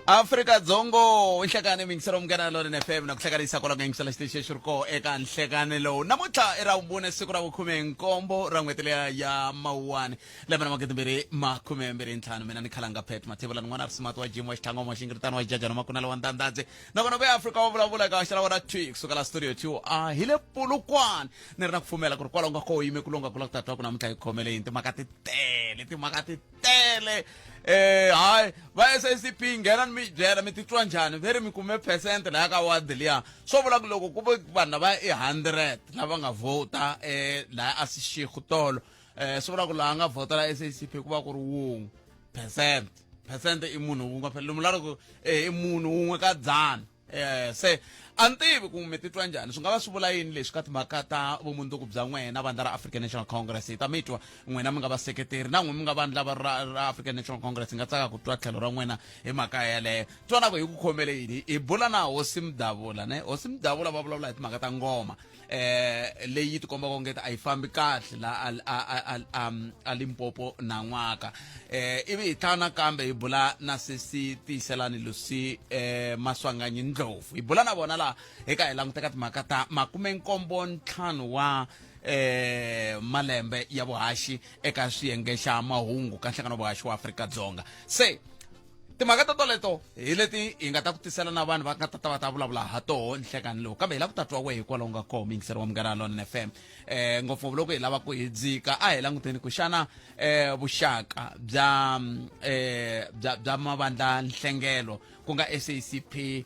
Afrika Dzongo inhlekane mingisero mngana lo FM nakuhlekanisa kola ngengisela station shurko eka nhlekane lo namuthla era umbone siku ra ukhume nkombo ra n'wetele ya mawani lembe na makete mbere makhume mbere ntlhanu mina ni khalanga pet mathebula n'wana ri smart wa gym wa xithango wa xingritano wa jaja na makuna lawa ndandadze nakona ve Africa wa vulavula ka xala wa twix kusukela studio 2 hile pulukwana ni ri na kufumela ku ri kwala nga ko yime kulonga kula kutatwa ku namuthla ikhomele yini timhaka ti tele hayi va SACP nghena ni mi byela mi titwa njhani veri mi kume percent laha ka ward liya swo vula ku loko ku ve vanhu lava 100 lava nga vota laha a Seshego swo vula ku laha nga vota la SACP ku va ku ri wun'we percent i munhu wun'we phela lomu laro ku i munhu wun'we ka 100 se a ni tivi ku mi titwa njhani swi nga va swi vula yini leswi ka timhaka ta vumundzuku bya n'wena vandla ra African National Congress ta mi twa n'wina mi nga vaseketeri na n'wina mi nga vanhu lava ra African National Congress nga tsaka ku twa tlhelo ra n'wina hi mhaka yaleyo twana ku hi ku khomele yini hi bula na Hosi Mdavula ne Hosi Mdavula va vulavula hi timhaka ta ngoma leyi ti kombaka ongeta a yi fambi kahle la a Limpopo na N'waka ivi hi tlhana kambe hi bula na Sisi Tiyiselani Lucy Maswanganyi Ndlovu hi bula na vona la eka hi languteka timhaka ta 75 wa malembe ya vuhaxi eka swiyenge xa mahungu ka nhlangano wa vuhaxi wa Afrika-Dzonga se timhaka ta toleto hi leti hi nga ta ku tisela na vanhu va nga ta va ta vulavula ha toho nhlekani lowu kambe hi lava ku tatwa wehe hikwalaho nga koho mingiseri wa Munghana Lonene FM ngopfungopfu loko hi lava ku hi dzika a hi languteni ku xana vuxaka bya mavandla nhlengelo ku nga SACP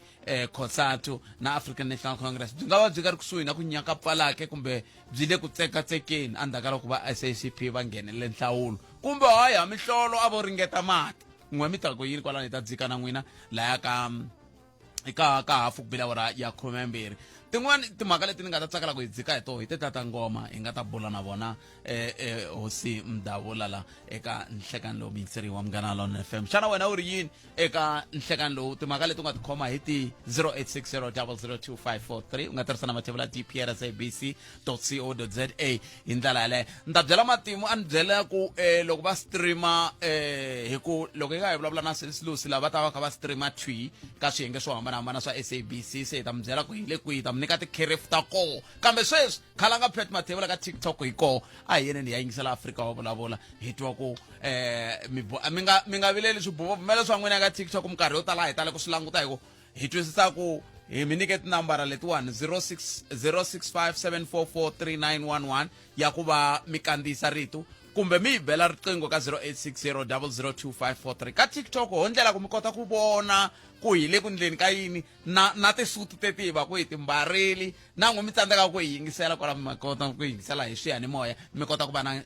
COSATU na African National Congress byi nga va byi ka ri kusuhi na ku nyaka pfalake kumbe byi le ku tsekatsekeni endzhaku ka loko va SACP va nghenele nhlawulo kumbe hayi ha mihlolo a vo ringeta mati n'we mi ta ku yini kwalani hi ta dzika na n'wina laya ka hafu ku bila wara ya 12 tin'wana timhaka leti ni nga ta tsakela ku hi dzika hi toho hi teta ta ngoma hi nga ta bula na vona Hosi Mdavula la eka nhlekani lowu mingiseri wa Munghana Lonene FM xana wena u ri yini eka nhlekani lowu timhaka leti u nga ti khoma hi ti 0860002543 u nga tirhisa na mathebula tprsabc.co.za hi ndlela yaleyo ni ta byela matimu a ni byela ku loko va streama hi ku loko hi nga hi vulavula na Lucy lava va ta va kha va streama twi ka swiyenge swo hambanahambana swa SABC se hi ta mi byela ku hi le kwihi ta mi nyika tikherefu ta koho kambe sweswi khalanga pet mathebula ka TikTok hi koho a hi yeneni hi ya yingisela Afrika wa vulavula hi twa ku mi nga vileli swibumabumelo swa n'wina ka TikTok minkarhi yo tala hi tale ku swi languta hi ku hi twisisa ku hi mi nyike tinambara letiwani 0657443911 ya ku va mi kandziyisa rito kumbe mi hi bela riqingho ka 0860002543 ka TikTok ho ndlela ku mi kota ku vona ku hi le ku ndleni ka yini na tisuti teti va ku hi timbareli na n'we mi tsandzeka ku hi yingisela kwala mi kota ku yingisela hi swiyanimoya mi kota ku va na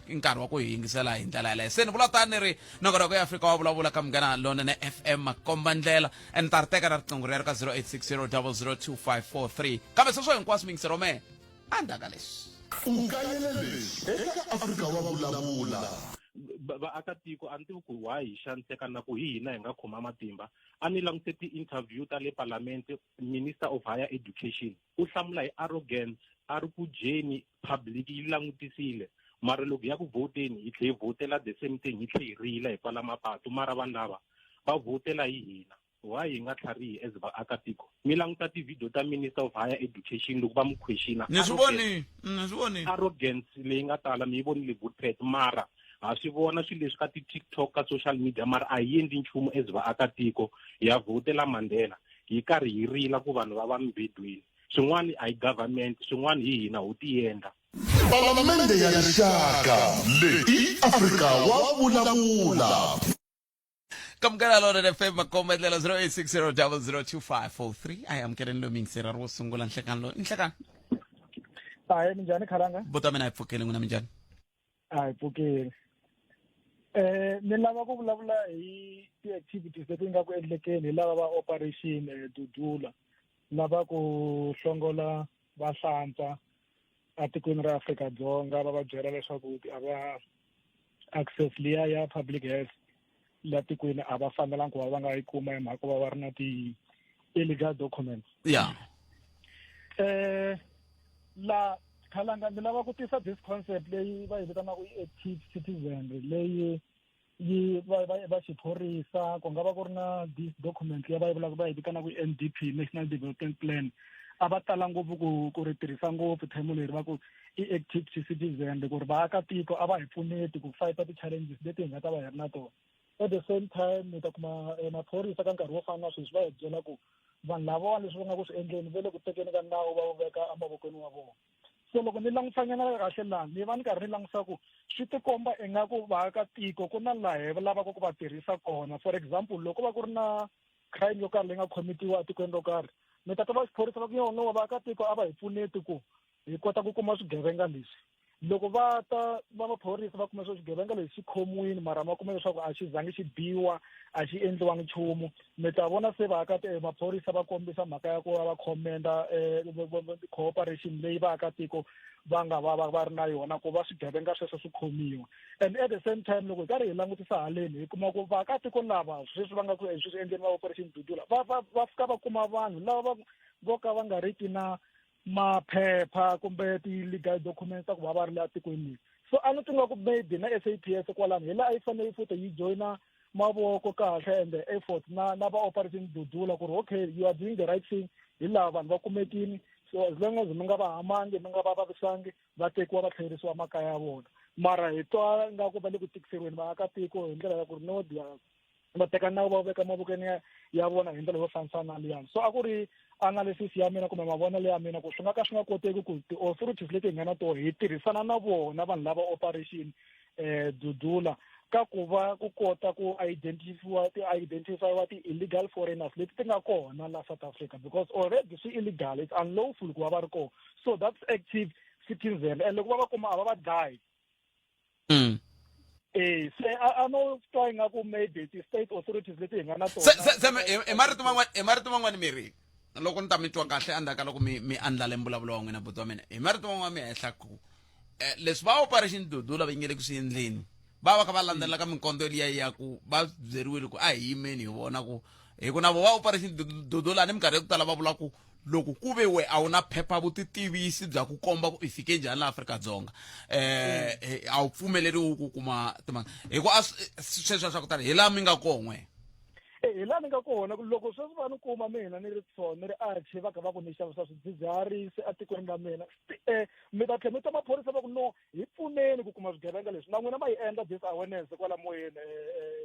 nkarhi wa ku hi yingisela hi ndlela yaleyo se ni vula tani ri nongonoko ya Afrika wa vulavula ka Munghana Lonene FM makomba ndlela and ta ri teka na riqingho rero ka 0860002543 kambe sweswo hinkwaswo mingisero mehe a ndaka leswi ungayelelesi eka Afrika wa vulavula vaakatiko a ni tivi ku why hi xaniseka na ku hi hina hi nga khoma matimba a ni langute ti-interview ta le parlamente minister of higher education u hlamula hi arrogance a ri ku jeni public yi langutisile mara loko ya ku voteni hi tlhe hi votela the same thing hi tlhe hi rila hi pfala mapatu mara vanhu lava va votela hi hina why hi nga tlharihi as vaakatiko mi languta ti-video ta minister of higher education loko va mu questiona ni swi voni arrogance leyi nga tala mi yi vonile good mara ha swi vona swilo leswi ka ti-TikTok ka social media mara a hi endli nchumu as vaakatiko hi ya vhotela Mandela hi karhi hi rila ku vanhu va va mbedweni swin'wana a hi government swin'wana hi hina ho tiendla palamende ya rixaka leyi Afrika wa vulavula ka Munghana Lonene FM makomba ndlela 0860002543 I am getting lo mingisera ro sungula nhlekani lo nhlekani hayi minjhani khalanga buta mina hi pfukeli n'wina minjhani hayi pfukeli ni lava ku vulavula hi ti-activities leti nga ku endlekeni hi lava va operation Dudula lava ku hlongola vahlampfa atikweni ra Afrika-Dzonga va va byela leswaku a va access liya ya public health la tikweni a va fanelangi ku va nga yi kuma hi mhaka va ri na ti-illegal documents la khalanga ni lava ku tisa this concept leyi va yi vitanaka i-active citizen leyi va xiphorisa ku nga va ku ri na this document leyi va yi vulaka va yi vitanaka NDP, National Development Plan, a va tala ngopfu ku ri tirhisa ngopfu themo leri va ku i active citizen ku ri vaakatiko a va hi pfuneti ku fight ti-challenges leti hi nga ta va hi ri na tona. At the same time mi ta kuma maphorisa ka nkarhi wo fana na sweswi va hi byela ku vanhu lavawani leswi va nga ku swi endleni va le ku tekeni ka nawu va wu veka emavokweni wa vona. So loko ni langutanyana kahle laha ni va ni karhi ni langutisa ku swi tikomba ingaku vaakatiko ku na laha hi lavaka ku va tirhisa kona. For example loko va ku ri na crime yo karhi leyi nga khomitiwa etikweni ro karhi mi ta va xiphorisa va ku no vaakatiko a va hi pfuneti ku hi kota ku kuma swigevenga leswi. Loko va ta va maphorisa va kuma leswaku xigevenga lexi xi khomiwini mara ma kuma leswaku a xi zangi xi biwa a xi endliwangi nchumu, mi ta vona se maphorisa va kombisa mhaka ya ku va va khomenda cooperation leyi vaakatiko va nga va ri na yona ku va swigevenga sweswo swi khomiwa. And at the same time loko hi karhi hi langutisa haleni hi kuma ku vaakatiko lava sweswi va nga ku swi endleni va operation Dudula va fika va kuma vanhu lava vo ka va nga riki na maphepha kumbe ti-legal documents ta ku va va ri le atikweni. So a ni tinga ku maybe na SAPS kwalano hi laha yi fanele yi futhi yi joyina mavoko kahle and the effort na va operation Dudula ku ri okay you are doing the right thing hi laha vanhu va kumekini. So as long as mi nga va hamangi mi nga va vavisangi va tekiwa va tlherisiwa makaya ya vona. Mara hi twa ngaku va le ku tikiseriweni vaakatiko hi ndlela ya ku ri no va teka nawu va veka mavokweni ya vona hi ndlela yo fambisana na liyani. So a ku ri analysis ya mina kumbe mavonelo ya mina ku swi nga ka swi nga koteki ku ti-authorities leti hi nga na tona hi tirhisana na vona vanhu lava operation Dudula ka ku va ku kota ku identify ti-illegal foreigners leti ti nga kona la South Africa because already swi illegal, it's unlawful ku va va ri kona. So that's active citizen and loko va va kuma a va va dlayi. Se a no twa ingaku maybe ti-state authorities leti hi nga na tona i marito man'wani miri loko ni ta mi twa kahle endzhaku ka loko mi andlale mbulavulo wa n'wina buti wa mina hi marito man'wana mi henhla ku leswi va operation Dudula va nge le ku swi endleni va va kha va landzelela ka minkondzo liya ya ku va byeriwile ku a hi yimeni hi vona ku hi ku na vo va operation Dudula ni minkarhi ya ku tala va vula ku loko ku ve we a wu na phepha vutitivisi bya ku komba ku i fike njhani laha Afrika-Dzonga a wu pfumeleriwi ku kuma timali hi ku sweswo swa ku tala hi laha mi nga kona hi laha ni nga kona loko sweswi va ni kuma mina ni ri ni ri archi va kha va ku ni xavisa swidzidziharisi atikweni ra mina mi ta tlhela mi ta maphorisa va ku no hi pfuneni ku kuma swigevenga leswi na n'wina ma hi endla this awareness kwala moyeni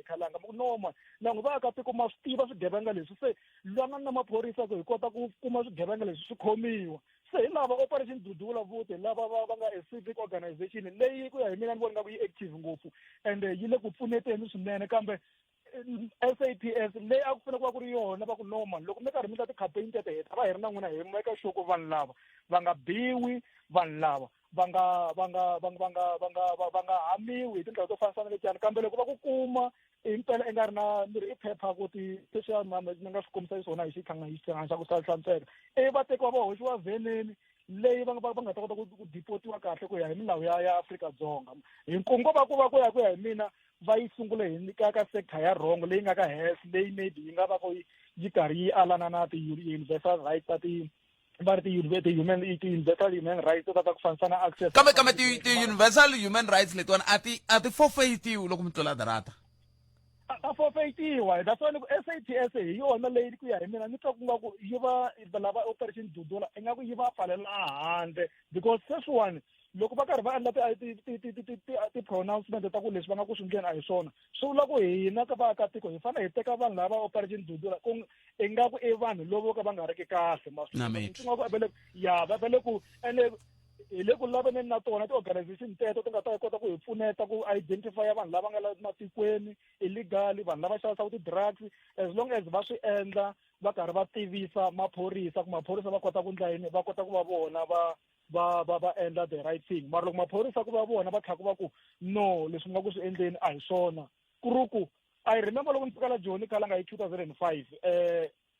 khalanga no ma na n'wi vaakatiko ma swi tiva swigevenga leswi se lwanani na maphorisa ku hi kota ku kuma swigevenga leswi swi khomiwa. Se hi lava operation Dudula futhi lava va nga a civic organization leyi ku ya hi mina ni vona nga ku yi active ngopfu and yi le ku pfuneteni swinene kambe SAPS leyi a ku fanele ku va ku ri yona va ku normal loko mi karhi mi ta ti-campaign tete hi ta va hi ri na n'wina hi make sure ku vanhu lava va nga biwi, vanhu lava va nga hamiwi hi tindlela to fambisana letiyani kambe loko va ku kuma impela i nga ri na ni ri i phepha ku ti-social mama ni nga swi kombisa xiswona hi xitlhangana xa ku hlantsweka va tekiwa va hoxiwa vheneni leyi va nga ta kota ku deportiwa kahle ku ya hi milawu ya Afrika-Dzonga. Hi nkungu va ku ya hi mina va yi sungule hi ka sector ya wrong leyi nga ka health leyi maybe yi nga va ku yi karhi yi alana na ti-universal rights ta va ri ti-universal human rights to ta ku fambisana access kambe ti-universal human rights letiwani a ti forfeitiwi loko mi tlola darata a forfeitiwa that's why SAPS hi yona leyi ku ya hi mina ni twa ku nga ku yi va lava operation Dudula ingaku yi va pfalela handle because sweswiwani loko va karhi va endla ti-pronouncement ta ku leswi va nga ku swi ndleni a hi swona swi vula ku hina ka vaakatiko hi fanele hi teka vanhu lava operation Dudula ku ingaku i vanhu lovo ka va nga ri ki kahle va vele ku ene hi le ku laveneni na tona ti-organization teto ti nga ta kota ku hi pfuneta ku identify vanhu lava nga la matikweni illegally vanhu lava xavisaka ti-drugs as long as va swi endla va karhi va tivisa maphorisa ku maphorisa va kota ku ndla yini va kota ku va vona va endla the right thing mara loko maphorisa ku va vona va tlhela ku va ku no leswi nga ku swi endleni a hi swona ku ri ku I remember loko ni fika la Joni Khalanga hi 2005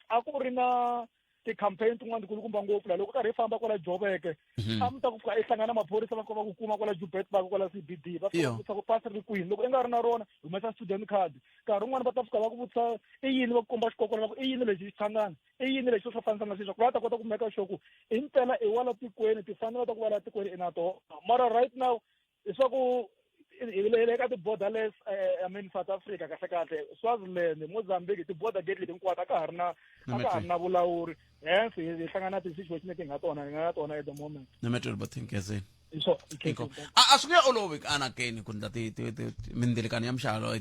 a ku ri na ti-campaign tin'wana tikulukumba ngopfu la loko karhi hi famba kwala Joburg a mi ta ku fika i hlangana maphorisa va ku kuma kwala Joburg kwala CBD va fika vutisa ku pasi ri kwini loko i nga ri na rona humesa student card nkarhi wun'wana va ta fika va ku vutisa i yini va ku komba xikokolo va ku i yini lexi xi hlangana i yini lexi swo fambisana sweswo ku va ta kota ku make sure ku i mpela i wala tikweni ti fanele ta ku va la tikweni i na tona mara right now i swa ku le ka ti-borderless I mean South Africa kahle Swaziland Mozambique ti-border gate leti hinkwato a ka ha ri na vulawuri hence hi hlangana na ti-situation leti hi nga tona at the moment Nemetwele bathingezeni so a swi nge olovi anakeni ku ndla mindzelekano ya mixavo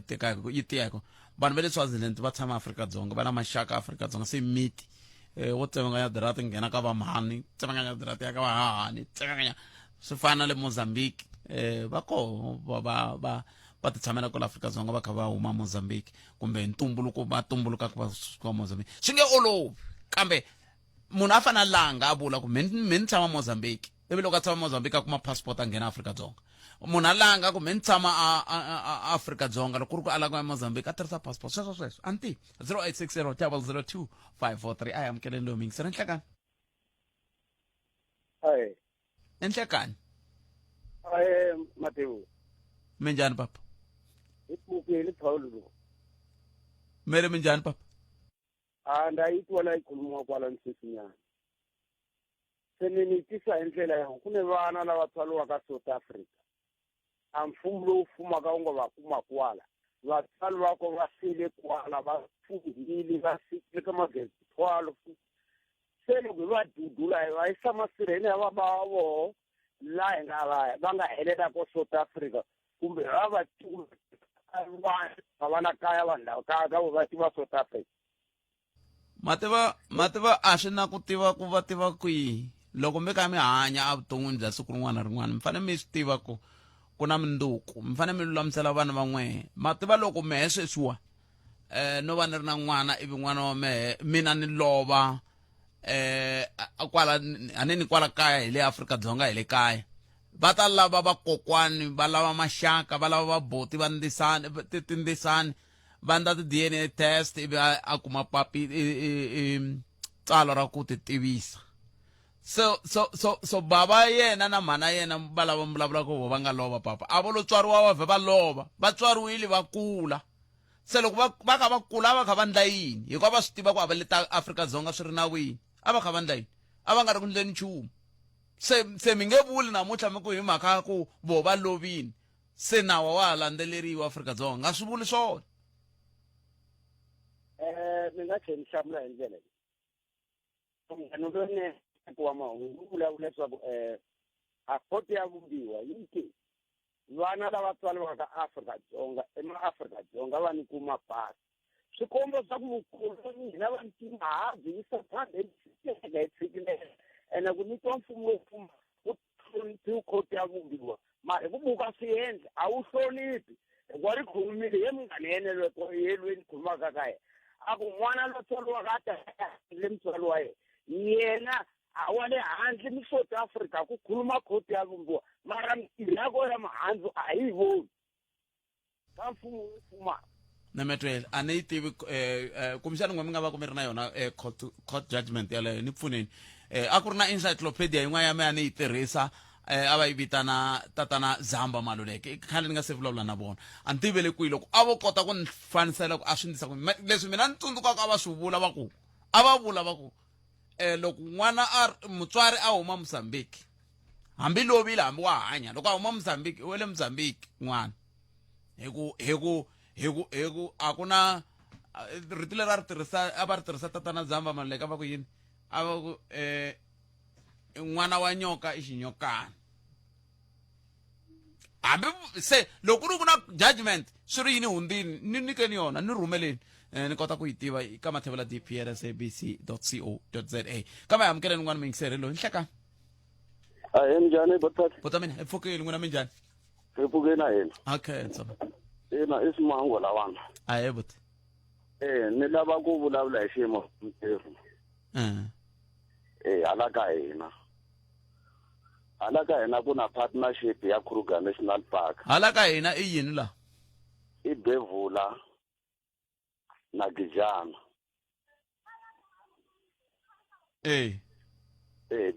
yi tiyako vanhu va le Swaziland va tshama Afrika-Dzonga va na maxaka Afrika-Dzonga se miti wo tsemanganya dirati nghena ka vamhani tsemanganya dirati ya ka vahahani tsemanganya swi fana le Mozambique va koho va ti tshamela kwala Afrika-Dzonga va kha va huma Mozambique kumbe ntumbuluko va tumbuluka ka Mozambique swi nge olovi kambe munhu a fana langa a vula ku me ni tshama Mozambique ivi loko a tshama Mozambique a kuma passport a nghena Afrika-Dzonga munhu a langa ku me ni tshama a Afrika-Dzonga loko ku ri ku a langa Mozambique a tirhisa passport sweswo anti 0860 002 543 a yi amukeleni lowu mingisera nhlekani enhlekani Mateo minjhani papa ipukile Paulo mere minjhani papa ndayitwa la ikhuluma kwala nsisinyana senitisa indlela yawo kune vana lava tswaliwaka South Africa a mfumo lowu fumaka wu nga va kuma kwala vatswali vako va sile kwala va fundile va sikile ka magezi 12 se loko va dudula va yisa masirheni ya vabava voho la hi nga va nga helela ko South Africa kumbe va vana kaya vanhu lava ka va tiva South Africa mativa a swi na ku tiva ku va tiva kwihi loko mi kha mi hanya a vuton'wini bya siku rin'wana na rin'wana mi fanele mi swi tiva ku na minduku mi fanele mi lulamisela vana van'we mativa loko mehe sweswiwa no va ni ri na n'wana ivi n'wana wa mehe mina ni lova kwala hanini kwala kaya hi le Afrika-Dzonga hi le kaya va ta lava vakokwani va lava maxaka va lava vaboti va tindzisani va ndla ti-DNA test ivi a kuma papi tsalo ra ku ti tivisa so baba yena na mana yena va lava vulavula ku va nga lova papa a vo lo tswariwa va vhe va lova va tswariwile va kula se loko va kha va kula a va kha va ndla yini hikuva va swi tiva ku a va le ta Afrika-Dzonga swi ri na wini a va kha va ndla yini a va nga ri ku ndleni nchumu se mi nge vuli namuntlha mi ku hi mhaka ku vo va lovini se nawa wa ha landzeleriwa Afrika-Dzonga nga swi vuli swona mi nga tlhela ni hlamula hi ndlela leyi lone ku wa mahungu vulavula leswaku a koti ya vumbiwa yi ke vana lava tswaliwaka Afrika-Dzonga ema-Afrika-Dzonga va ni kuma pasi swikombo swa ku vukoloni hina va ntima habyi yisa phambeni hi tshikile ene ku nyikiwa mfumo wo fuma ku hloniphiwa koti ya vumbiwa mara hi ku buka swiendli a wu hloniphi hikuva ri khulumile he munghana yeneleko yelweni khulumaka ka yena a ku n'wana lo tswaliwaka le mutswali wa yena a wa le handle ni South Africa ku khuluma koti ya vumbiwa mara mako ya mihandzu a yi voni ka mfumo wu fumaka Nemetwele a ni yi tivi kumbexani n'we mi nga va ku mi ri na yona court judgment yaleyo ni pfuneni a ku ri na encyclopedia yin'wana ya mehe ni yi tirhisa a va yi vitana tatana Zamba Maluleke khale ni nga se vulavula na vona a ni tivele kwihi loko a vo kota ku ni fanisela ku a swi ndlisa ku leswi mina ni tsundzukaka a va swi vula va ku a va vula va ku loko n'wana mutswari a huma Mozambique hambi lovile hambi wa hanya loko a huma Mozambique u le Mozambique n'wana hi ku a ku na rito leri a va ri tirhisa tatana Zamba Maluleke a va ku yini a va ku n'wana wa nyoka i xinyokana hambi se loko ri ku na judgment swi ri yini hundini ni nyikeni yona ni rhumeleni ni kota ku yi tiva ka mathevela dp@sabc.co.za kambe amukeleni n'wana mingiseri loyi nhlekani njhani batata bota mina epfukeni n'wina minjhani epfukeni na hina okay tsama ina i Simango lawana ahe but ni lava ku vulavula hi xiyimo hala ka hina ku na partnership ya Kruger National Park hala ka hina i yini la i Bevula na Gijana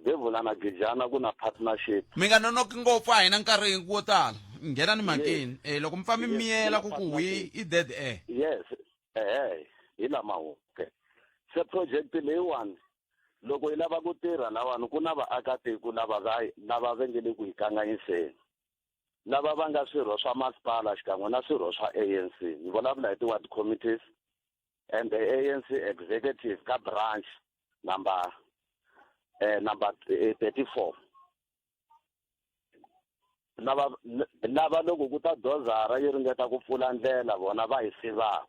Bevula na Gijana ku na partnership mi nga nonoki ngopfu a hina nkarhi wo tala nghena ni makini loko mi fambi miyela ku wi i dead air yes hi lama okay se project leyiwani loko hi lava ku tirha na vanhu ku na vaakatiko lava va nge le ku hi kanganyiseni lava va nga swirho swa masipala xikan'we na swirho swa ANC ni vulavula hi ti-ward committees and the ANC executive ka branch number 34 lava loko ku ta dozara yi ringeta ku pfula ndlela vona va hi sivaka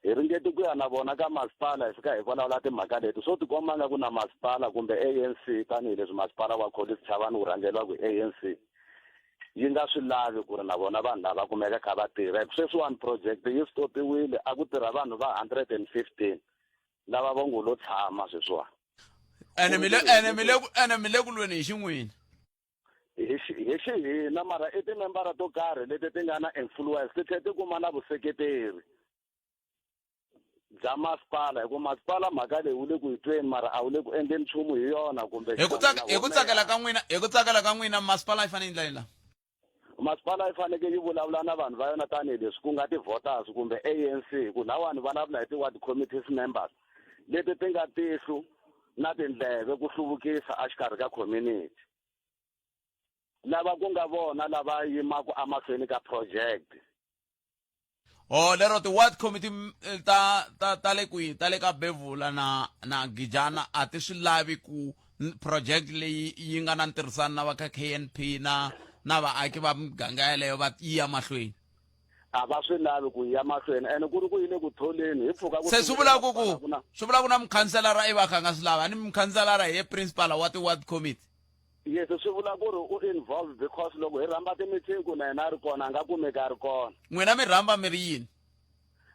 hi ringeti ku ya na vona ka masipala hi fika hi vulavula timhaka leti swo tikomba nga ku na masipala kumbe ANC tanihileswi masipala wa Collins Chavani wu rhangelaka hi ANC yi nga swi lavi ku ri na vona vanhu lava kumeka kha va tirha sweswiwani project yi stopiwile a ku tirha vanhu va 115 lava va ngo lo tshama sweswiwani ene mi le ku lweni hi xin'wini hi xihina mara i timembara to karhi leti ti nga na influence ti tlhela ti kuma na vuseketeri bya masipala hi ku masipala mhaka leyi wu le ku hi tweni mara a wu le ku endleni nchumu hi yona kumbe hi ku tsakela ka n'wina masipala yi fanele yi ndlela masipala yi fanekele yi vulavula na vanhu va yona tanihileswi ku nga ti-voters kumbe ANC hi ku lawani vulavula hi ti-ward committees members leti ti nga tihlu na tindleve ku hluvukisa a xikarhi ka community lava ku nga vona lava yimaka amahlweni ka project lero ti-ward committee ta le kwihi ta le ka Bevula na Gijana a ti swi lavi ku project leyi yi nga na ntirhisano na va ka KNP na vaaki va miganga yaleyo va yi ya mahlweni a va swi lavi ku ya mahlweni ene ku ri ku yile ku tholeni hi pfuka se swi vula ku na mukhanselara i va kha nga swi lava a ni mukhanselara hi principal wa ti-ward committee yes swi vula ku ri u involved because loko hi rhamba ti-meeting ku na yena a ri kona a nga kumeka a ri kona n'wina mi rhamba mi ri yini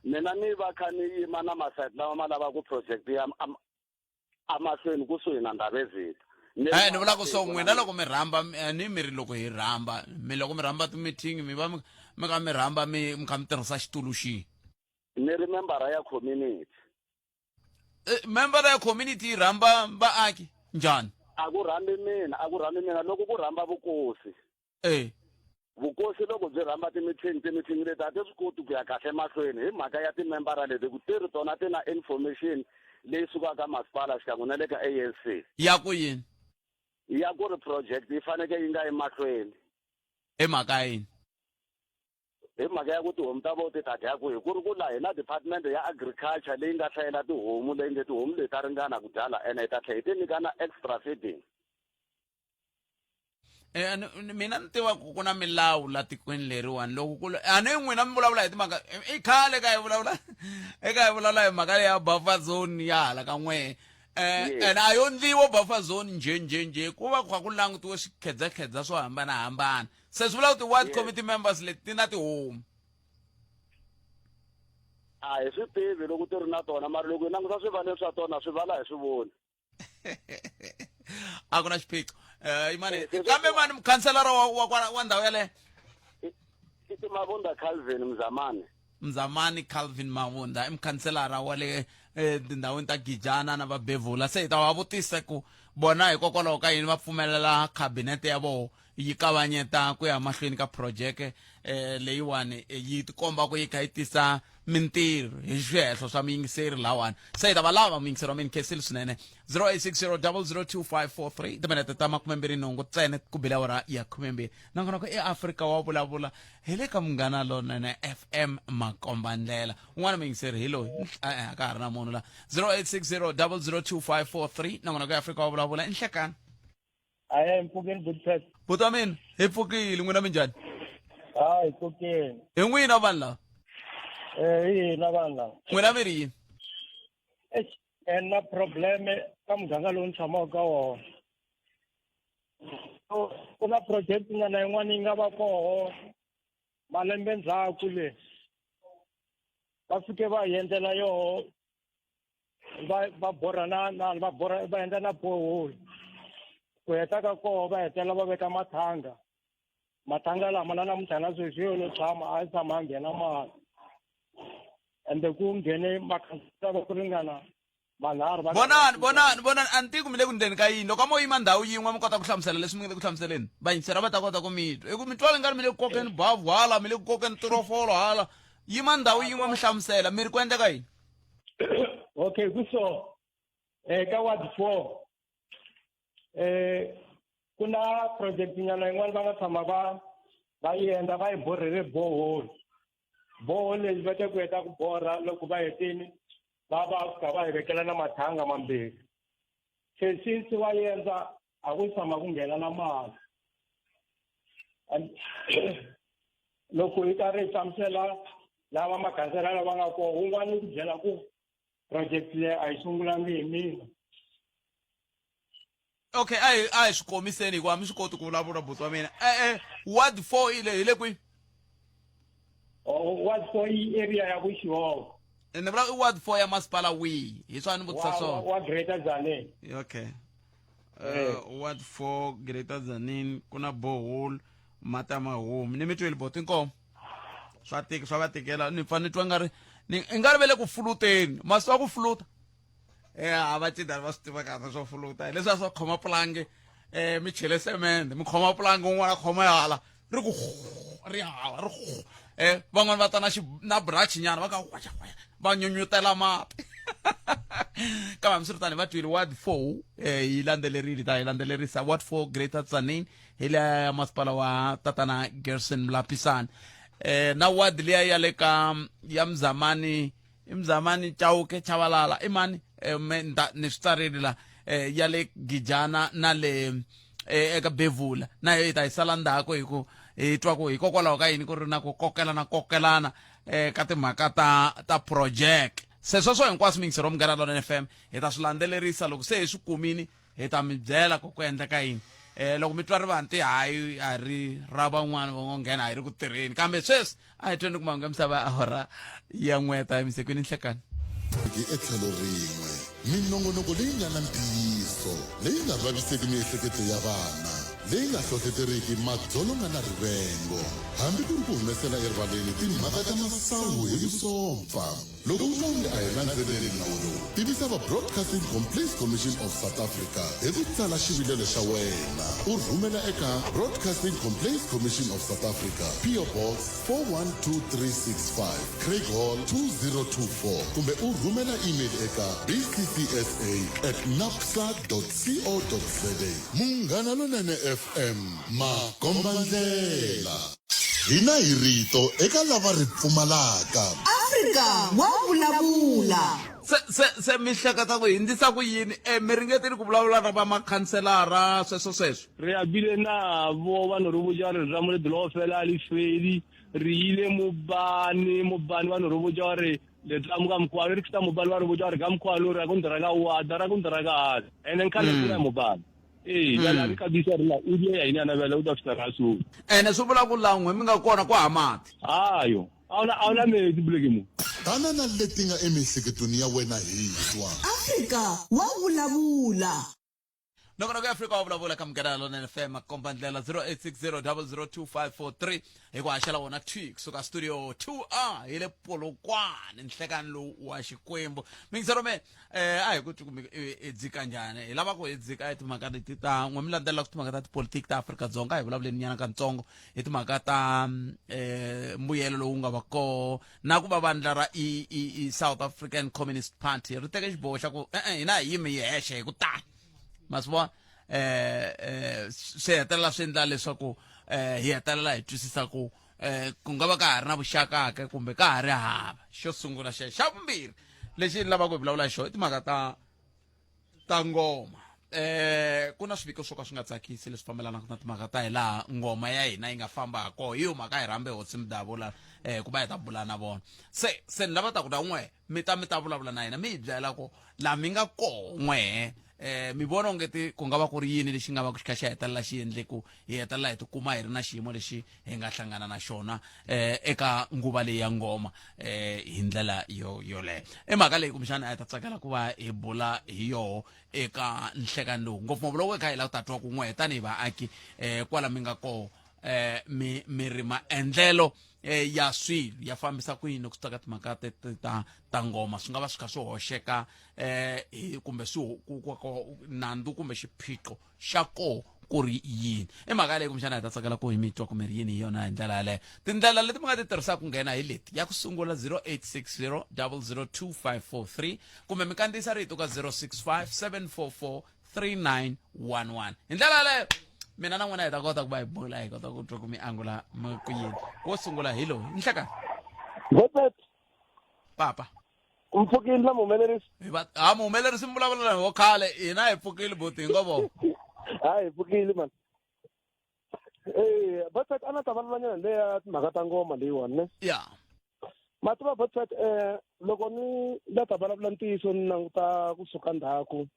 mina ni va kha ni yima na masite lama ma lavaka project ya amahlweni kusuhi na Ndabezitha ni vula ku so n'wina loko mi rhamba ni mi ri loko hi rhamba mi loko mi rhamba ti-meeting mi va mi kha mi rhamba mi kha mi tirhisa xitulu xihi ni ri membara ya community membara ya community yi rhamba vaaki njhani a ku rhambi mina loko ku rhamba vukosi vukosi loko byi rhamba ti-meeting leti a ti swi koti ku ya kahle mahlweni hi mhaka ya timembara leti ku tirhi tona ti na information leyi sukaka masipala xikan'we na le ka ANC ya ku yini ya ku ri project yi faneke yi nga yi mahlweni mhaka yini hi mhaka ya ku tihomu ta vo ti ta dya kwihi ku ri ku laha hi na department ya agriculture leyi nga hlayela tihomu leyi nge tihomu leti ta ringana ku dyala ene hi ta tlhela hi ti nyika na extra feeding mina ni tiva ku na milawu la tikweni leriwani loko a ni n'wina mi vulavula hi timhaka i khale ka hi vulavula hi mhaka ya buffer zone ya hala ka n'wehe and a yo ndliwa buffer zone njhe ku va ku kha ku langutiwe swikhedzakhedza swo hambanahambana se swi vula ku ti-ward committee members leti ti na tihomu a hi swi tivi loko ti ri na tona mara loko hi langusa swivaleni swa tona swivala hi swi voni a ku na xiphiqo imani kambe mani mukhanselara wa ndhawu yaleyo i Mavunda Calvin Mzamani Calvin Mavunda i mukhanselara wa le tindhawini ta Gijana na va Bevula se hi ta va vutisa ku bona hikokwalaho ka yini va pfumelela cabinet ya vona yi kavanyeta ku ya mahlweni ka project leyiwani yi tikomba ku yi kha yi tisa mintirho hi swihehlo swa muyingiseri lawani se hi ta va lava muyingiseri wa mina khesile swinene 0860002543 timinete ta 28 ntsene ku bile awara ya 12 nakona ku eAfrika wa vulavula hi le ka Munghana Lonene FM Makombandlela un'wana muyingiseri hi loyi a ka ha ri na munhu la 0860002543 nakona ku eAfrika wa vulavula inhlekani mpfukeni Butfest buta mina hi pfukile n'wina minjhani hi pfukeni hi n'wina vanhu lava hi hina vanhu lava n'wina mi ri yini na probleme ka muganga lowu ni tshamaka ka wona ku na project nyana yin'wana yi nga va koho malembe ndzhaku le va fike va hi endlela yoho va borha va endla na borehole ku heta ka koho va hetela va veka mathanga lama na namuntlha na sweswi yo lo tshama a yi tshama a nghena mali ende ku nghene makhansela ku ringana manharhu vonani a ni tiku mi le ku ndleni ka yini loko mo yima ndhawu yin'we mi kota ku hlamusela leswi mi nge le ku hlamuseleni vayingisera va ta kota ku mi twa i ku mi twa ngari mi le ku kokeni bavhu hala mi le ku kokeni tirofolo hala yima ndhawu yin'we mi hlamusela mi ri ku endleka yini okay kuso ka ward 4 ku na project nyana yin'wana va nga tshama va yi endla va yi borhele borehole leyi va te ku heta ku borha loko va hetini va fika va hi vekela na mathanga mambirhi se since va yi endla a ku tshama ku nghena na mali loko hi karhi hi hlamusela lava makhansela lava nga koho un'wana ku byela ku project leyi a yi sungulangi hi mina okay a hi swi komiseni hikuva mi swi koti ku vulavula buti wa mina ward 4 ile hi le kwihi ward 4 yi area ya vuxihovo ni vula i ward 4 ya masipala wihi hi swa ni vutisa swona wa Greater Tzaneen okay ward 4 Greater Tzaneen ku na borehole mata mahomu ni mi tweli boti inkomo swa va tikela ni fane twa nga ri i nga ri vele ku fuluteni masi wa ku fuluta va cida va swi tiva kahle swo fuluta leswiya swa khoma pulangi mi chele semende mi khoma pulangi un'wana khoma hala ri ku ri hala ri van'wana va ta na brachi nyana va ka va nyunyutela mati kambe hambiswiritani va twile ward 4 yi landzelerile ta yi landzelerisa ward 4 Greater Tzaneen hi leya ya masipala wa tatana Gerson Mlapisani na ward liya ya le ka ya Mzamani Chauke Chavalala i mani ni swi tsarile la ya le Gijana na le eka Bevula na yo yi ta yi sala ndzhaku hi ku hi twa ku hikokwalaho ka yini ku ri na ku kokelana ka timhaka ta project se sweswo hinkwaswo mingisero Munghana Lonene FM hi ta swi landzelerisa loko se hi swi kumini hi ta mi byela ku endleka yini loko mi twa rivanti hayi a ri ra van'wana va ngo nghena hi ri ku tirheni kambe sweswi a hi tweni ku mahungu ya misava ahora ya n'weta emisekweni nhlekani etlhelo rin'we minongonoko leyi nga na ntiyiso leyi nga vaviseki miehleketo ya vana leyi nga hlohloteriki madzolonga na rivengo hambi ku ri ku humesela erivaleni timhaka ta masangu hi vusopfa loko nhlonge a hi landzeleli nawu lowu tivisa va Broadcasting Complaints Commission of South Africa hi ku tsala xivilelo xa wena u rhumela eka Broadcasting Complaints Commission of South Africa PO Box 412365 Craig Hall 2024 kumbe u rhumela email eka bccsa@napsa.co.za Munghana Lonene FM makombandlela hina hi rito eka lava ri pfumalaka Afrika wa vulavula se mi hleketa ku hindzisa ku yini mi ringetile ku vulavula na va makhanselara sweswo re abile na vo vanhu ro vuja re ra mo le dilo fela le fedi re ile mobani vanhu ro vuja re le tlamu ka mkwalo re kita mobani va ro vuja re ka mkwalo re ku ndiraka wa dara ku ndiraka ene nkhale ku mobani ya ri kabisa ri la u ya ina na vela u ta fita rasu ene swi vula ku lan'we mi nga kona ku hamati ayo a wu me dibuleke mo tana na leti nga emihleketweni ya wena hi twa Afrika wa vulavula nongonoko ya Afrika wa vulavula ka Munghana Lonene FM makombandlela 0860002543 hi ku haxela wona tweak suka studio 2R hi le Polokwane nhlekani lowu wa Xikwembu mingisero me a hi ku dzika njhani hi lava ku hi dzika hi timhaka leti ta n'we mi landzelela ku timhaka ta tipolitiki ta Afrika-Dzonga hi vulavuleni nyana katsongo hi timhaka ta mbuyelo lowu nga va koho na ku va vandla ra South African Communist Party ri teke xiboho xa ku hina hi yimi hi hexe hi ku tala masivona swi hetelela swi endla leswaku hi hetelela hi twisisa ku nga va ka ha ri na vuxaka kumbe ka ha ri hava xo sungula xa vumbirhi lexi ni lavaka hi vulavula hi xona i timhaka ta ngoma ku na swiviko swo ka swi nga tsakisi leswi fambelanaka na timhaka ta hi laha ngoma ya hina yi nga famba ha koho hi yo mhaka hi rambe Hosi Mudabula ku va hi ta bula na vona se ni lava ta ku na n'we mi ta vulavula na hina mi hi byela ku laha mi nga koho n'wehe mi vona ongeti ku nga va ku ri yini lexi nga va ku xi kha xi hetelela xi endle ku hi hetelela hi tikuma hi ri na xiyimo lexi hi nga hlangana na xona eka nguva leyi ya ngoma hi ndlela yoleyo i mhaka leyi kumbexana a hi ta tsakela ku va hi bula hi yoho eka nhlekani lowu ngopfungopfu loko hi kha hi lava ku ta twa ku n'we tanihi vaaki kwala mi nga koho mi ri maendlelo ya swilo ya fambisa ku yini ku tsaka timhaka ta ngoma swi nga va swi kha swi hoxeka kumbe nandzu kumbe xiphiqo xa koho ku ri yini i mhaka leyi kumbexana hi ta tsakela ku hi mi twa kumbe ri yini hi yona hi ndlela yaleyo tindlela leti mi nga ti tirhisaka ku nghena hi leti ya ku sungula 0860 002543 kumbe mi kandziyisa rito ka 065 744 3911 hi ndlela yaleyo mina na n'wina hi ta kota ku va hi bula hi kota ku twa ku mi angula ku yini wo sungula hi lowu nhlekani Botset, papa mpfukile na muhumelerisi. muhumelerisi mi vulavula na wo khale hina hi pfukile buti ngo vo Hayi mpfukile man. Botset ana ta vulavula leya timhaka ta ngoma leyiwani ne. ya Mativa Botset loko ni la ta vulavula ntiyiso ni languta kusuka ndzhaku.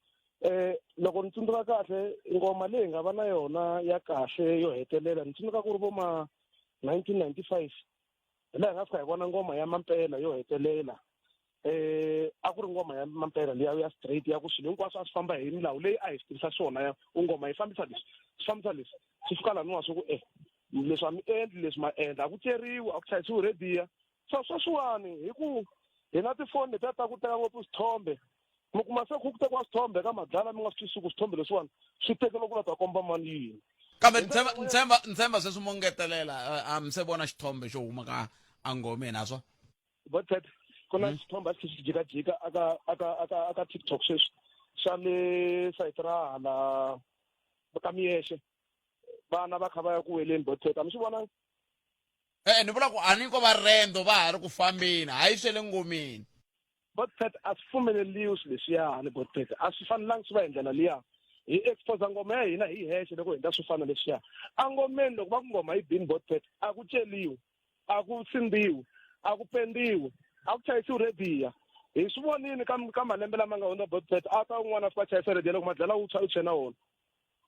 Loko ni tsundzuka kahle ngoma leyi nga va na yona ya kahle yo hetelela ni tsundzuka ku ri vo ma 1995 laha nga fika hi vona ngoma ya Mampela yo hetelela a ku ri ngoma ya Mampela liya ya straight ya ku swilo hinkwaswo a swi famba hi milawu leyi a hi swi tirhisa swona ya ngoma yi fambisa leswi swi fika laniwa swi ku leswi a mi endli leswi ma endla a ku ceriwi a ku chayisiwi rediya sweswiwani hi ku hi na tifoni letiya ta ku teka ngopfu swithombe mi kuma se ku tekiwa swithombe ka madlala mi nga swi twisisi ku swithombe leswiwani swi tekela ku la ta komba mali yini kambe ntshemba sweswi mo ngetelela a mi se vona xithombe xo huma ka angomeni aswa Botset ku na xithombe a xi jikajika aka TikTok sweswi xa le sayiti ra hala ka Miyexe vana va kha va ya ku weleni Botset a mi swi vonangi ni vula ku a ni ko va rendo va ha ri ku fambeni hayi swe le ngomeni Botset a swi pfumeleliwi swi leswiyani Botset a swi fanelangi swi va hi ndlela liya hi expose ngoma ya hina hi hexe loko hi endla swo fana leswiya a ngomeni loko va ku ngoma yi bini Botset a ku celiwi a ku sindziwi a ku pendiwi a ku chayisiwi rediya hi swi vonini ka malembe lama nga hundza Botset a ta un'wana a fika chayisa rediya loko madlala wu tshwe na wona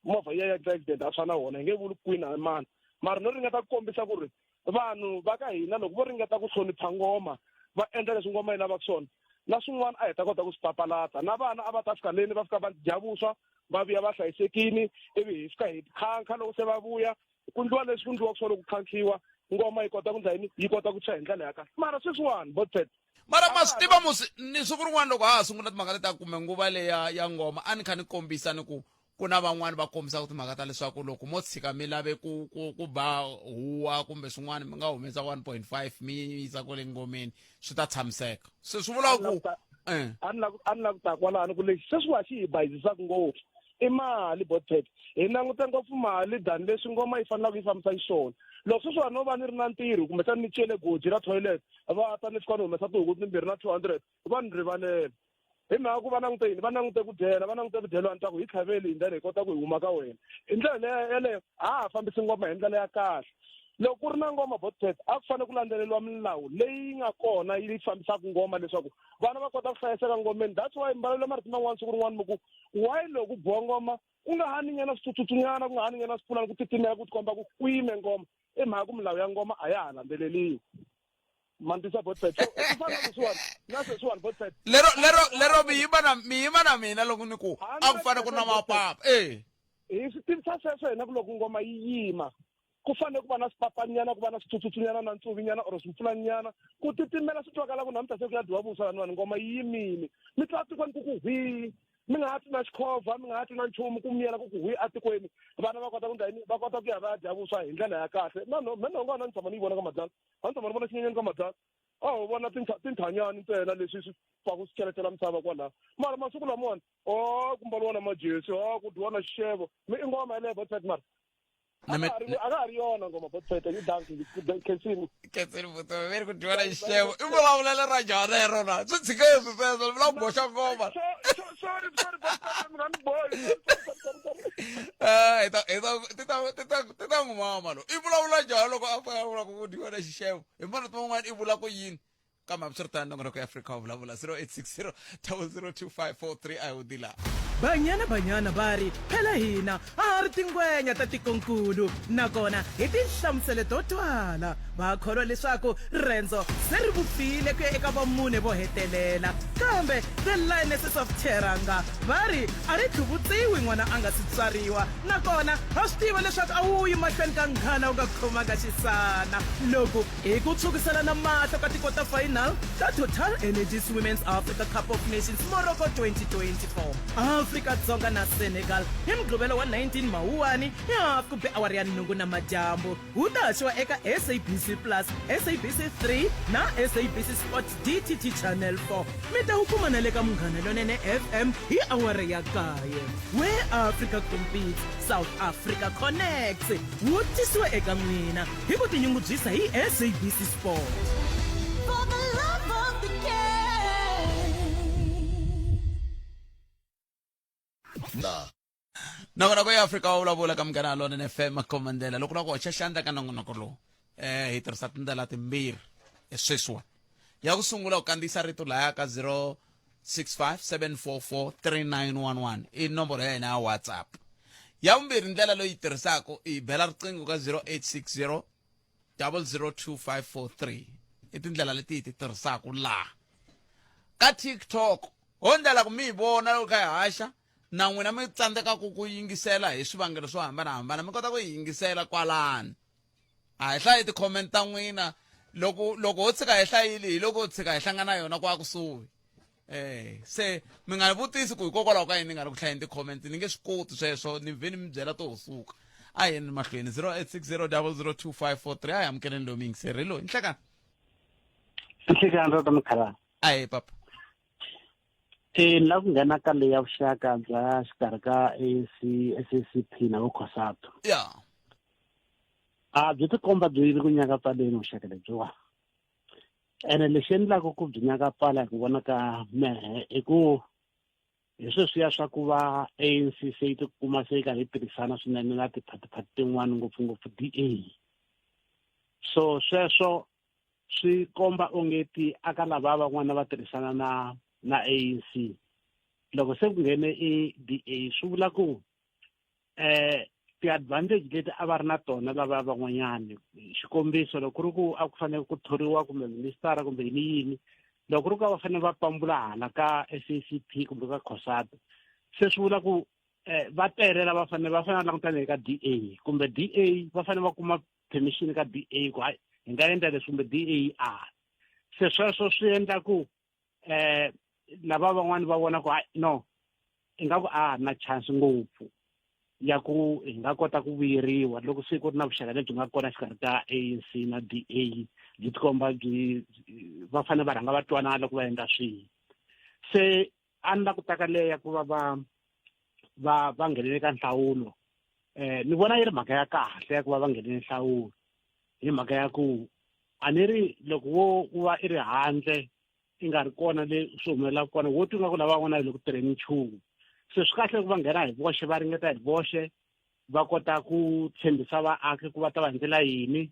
movha ya accident a swa na wona hi nge vuli kwini mani mara no ringeta ku kombisa ku ri vanhu va ka hina loko vo ringeta ku hlonipha ngoma va endla leswi ngoma yi lavaka swona na swin'wana a hi ta kota ku swi papalata na vana a va ta fika leni va fika va dyavuswa va vuya va hlayisekini ivi hi fika hi khankha loko se va vuya ku ndliwa leswi ku ndliwaka swona ku khankhiwa ngoma yi kota ku ndla yini yi kota ku tshwa hi ndlela ya kahle mara sweswiwani Botset mara ma swi tiva musi ni siku rin'wana loko ha ha sungula timhaka leti ta kumbe nguva leya ya ngoma a ni kha ni kombisa ni ku na van'wani va kombisaka timhaka ta leswaku loko mo tshika mi lave ku ba huwa kumbe swin'wana mi nga humesa 1.5 mi yisa kwale ngomeni swi ta tshamiseka se swi vula ku a ni la ku ta kwalani ku lexi sweswiwa xi hi bayizisaka ngopfu i mali Botset hi langute ngopfu mali than leswi ngoma yi fanelaka yi fambisa xiswona loko sweswiwa no va ni ri na ntirho kumbe sa ni cele goji ra toilet va ta ni fika ni humesa tihuku timbirhi na 200 va ni rivalela hi mhaka ku va langute yini va langute ku dyela va langute ku dyeliwa ni ta ku hi tlhaveli hi ndlela hi kota ku hi huma ka wena hi ndlela yeleyo a ha fambisi ngoma hi ndlela ya kahle loko ku ri na ngoma Botset a ku fanele ku landzeleriwa milawu leyi nga kona yi fambisaka ngoma leswaku vana va kota ku hlayiseka ngomeni that's why mbalelo marito man'wana siku rin'wana mi ku why loko boha ngoma ku nga hani nyana switsutsutsunyana ku nga hani nyana swipfulana ku titimela ku tikomba ku kwime ngoma i mhaka ku milawu ya ngoma a ya ha landzeleliwi mandisa Botset ku fana leswiwani na sweswiwani Botset lero mi yima na mina loko ni ku a ku fanele ku na mapapa hi swi tivisa sweswo hina ku loko ngoma yi yima ku fanele ku va na swipapanyana ku va na switsutsutsunyana na ntsuvinyana or swipfulanyana ku titimela swi twakala ku namuntlha se ku ya dyiwa vuswa laniwani ngoma yi yimile mi twa tikweni ku ku hwi mi nga ha ti na xikhova mi nga ha ti na nchumu ku miyela ku ku hwi atikweni vana va kota ku ndla yini va kota ku ya va ya dya vuswa hi ndlela ya kahle menongo a na ni tshama ni yi vona ka madlala a ni tshama ni vona xinyenyani ka madlala a ho vona tinthanyani ntsena leswi swi pfaku swi cheletela misava kwalaho mara masiku lamawani ku mbaliwa na majesi ku dyiwa na xixevo mi i ngoma yeleyo Botset mara a ka ha ri yona ngoma Botset yi khensini vutomi veri ku dyiwa na xixevo i vulavulele ra njhani rero na swi tshikeni sweswo vula ku boxa ngoma sorry mi nga ni bohi ti ta n'wi mama lo i vulavula njhani loko a vulavula ku dyiwa na xixevo hi marito man'wana i vula ku yini kambe hambiswiritano nongonoko ya Afrika wa vulavula 0860 002543 a hi udila banyana va ri phela hina a ha ri tingwenya ta tikonkulu nakona hi tinhlamuselo to twala va kholwa leswaku rendzo se ri vupfile ku ya eka vamune vo hetelela kambe the lionesses of teranga va ri a ri tlhuvutsiwi n'wana a nga si tswariwa nakona va swi tiva leswaku a wu yi mahlweni ka nghana wu nga khomanga xisana loko hi ku tshukisela na mahlo ka tikota final ta Total Energies Women's Africa Cup of Nations Morocco 2024 Afrika-Dzonga na Senegal hi mugqivelo wa 19 Mawuwani hi hafu ku be awara ya nhungu na madyambu. Wu ta haxiwa eka SABC Plus, SABC 3 na SABC Sports DTT Channel 4. Mi ta wu kuma na le ka Munghana Lonene FM hi awara ya 9. Where Africa competes, South Africa connects. Wu tisiwa eka n'wina hi ku tinyungubyisa hi SABC Sports. For the love of the game. nongonoko ya Afrika wa vulavula ka Munghana Lonene FM Komandela loko na ku hoxa xandla ka nongonoko lowu hi tirhisa tindlela timbirhi sweswiwa ya ku sungula ku kandziyisa rito laya ka 0657443911 i nomboro ya hina ya WhatsApp. Ya vumbirhi ndlela loyi tirhisaka i bela riqingho ka 0860 002543 i tindlela leti hi ti tirhisaka laha ka TikTok ho ndlela ku mi vona loko hi haxa na n'wina mi tsandzeka ku yingisela hi swivangelo swo hambanahambana mi kota ku yingisela kwalani a hi hlayi ti-comment ta n'wina loko ho tshika hi hlayile hi loko ho tshika hi hlangana yona kwa kusuhi se mi nga vutisi ku hikokwalaho ka yini ni nga ri ku hlayeni ti-comment ni nge swi koti sweswo ni vhe ni mi byela to suka a hi yeni mahlweni 0860 002543 a hi amukeleni lowu mi yingiserile loyi nhlekani nhlekani ta Mkhalani a hi papa ni lava ku nghena ka leyi ya vuxaka bya xikarhi ka SACP na vo COSATU ya byi tikomba byi yile ku nyakapfaleni vuxaka lebyiwa ene lexi endlaka ku byi nyakapfala hi ku vona ka mehe i ku hi sweswiya swa ku va ANC se yi tikuma se yi karhi yi tirhisana swinene na tiphatiphati tin'wana ngopfungopfu DA so sweswo swi komba ongeti aka lava van'wana va tirhisana na ANC loko se ku nghene DA swi vula ku ti-advantage leti a va ri na tona lava van'wanyani xikombiso loko ku ri ku a ku fanele ku thoriwa kumbe ministara kumbe yini loko ku ri ku a va fanele va pambula hala ka SACP kumbe ka COSATU se swi vula ku va tele lava va fanele va langutana eka DA kumbe DA va fanele va kuma permission ka DA ku hi nga endla leswi kumbe DA se sweswo swi endla ku lava van'wani va vona ku no ingaku na chance ngopfu ya ku hi nga kota ku vuyeriwa loko se ku ri na vuxaka lebyi nga kona xikarhi ka ANC na DA byi tikomba va fanele va rhanga va twanana loko va endla swihi se a ni la ku taka leya ku va nghenele ka nhlawulo ni vona yi ri mhaka ya kahle ya ku va nghenele nhlawulo hi mhaka ya ku a ni ri loko wo va i ri handle i nga ri kona le swi humelela kona wo ti nga ku lava van'wana hi le ku tirheni nchumu se swi kahle ku va nghena hi voxe va ringeta hi voxe va kota ku tshembisa vaaki ku va ta va ndlela yini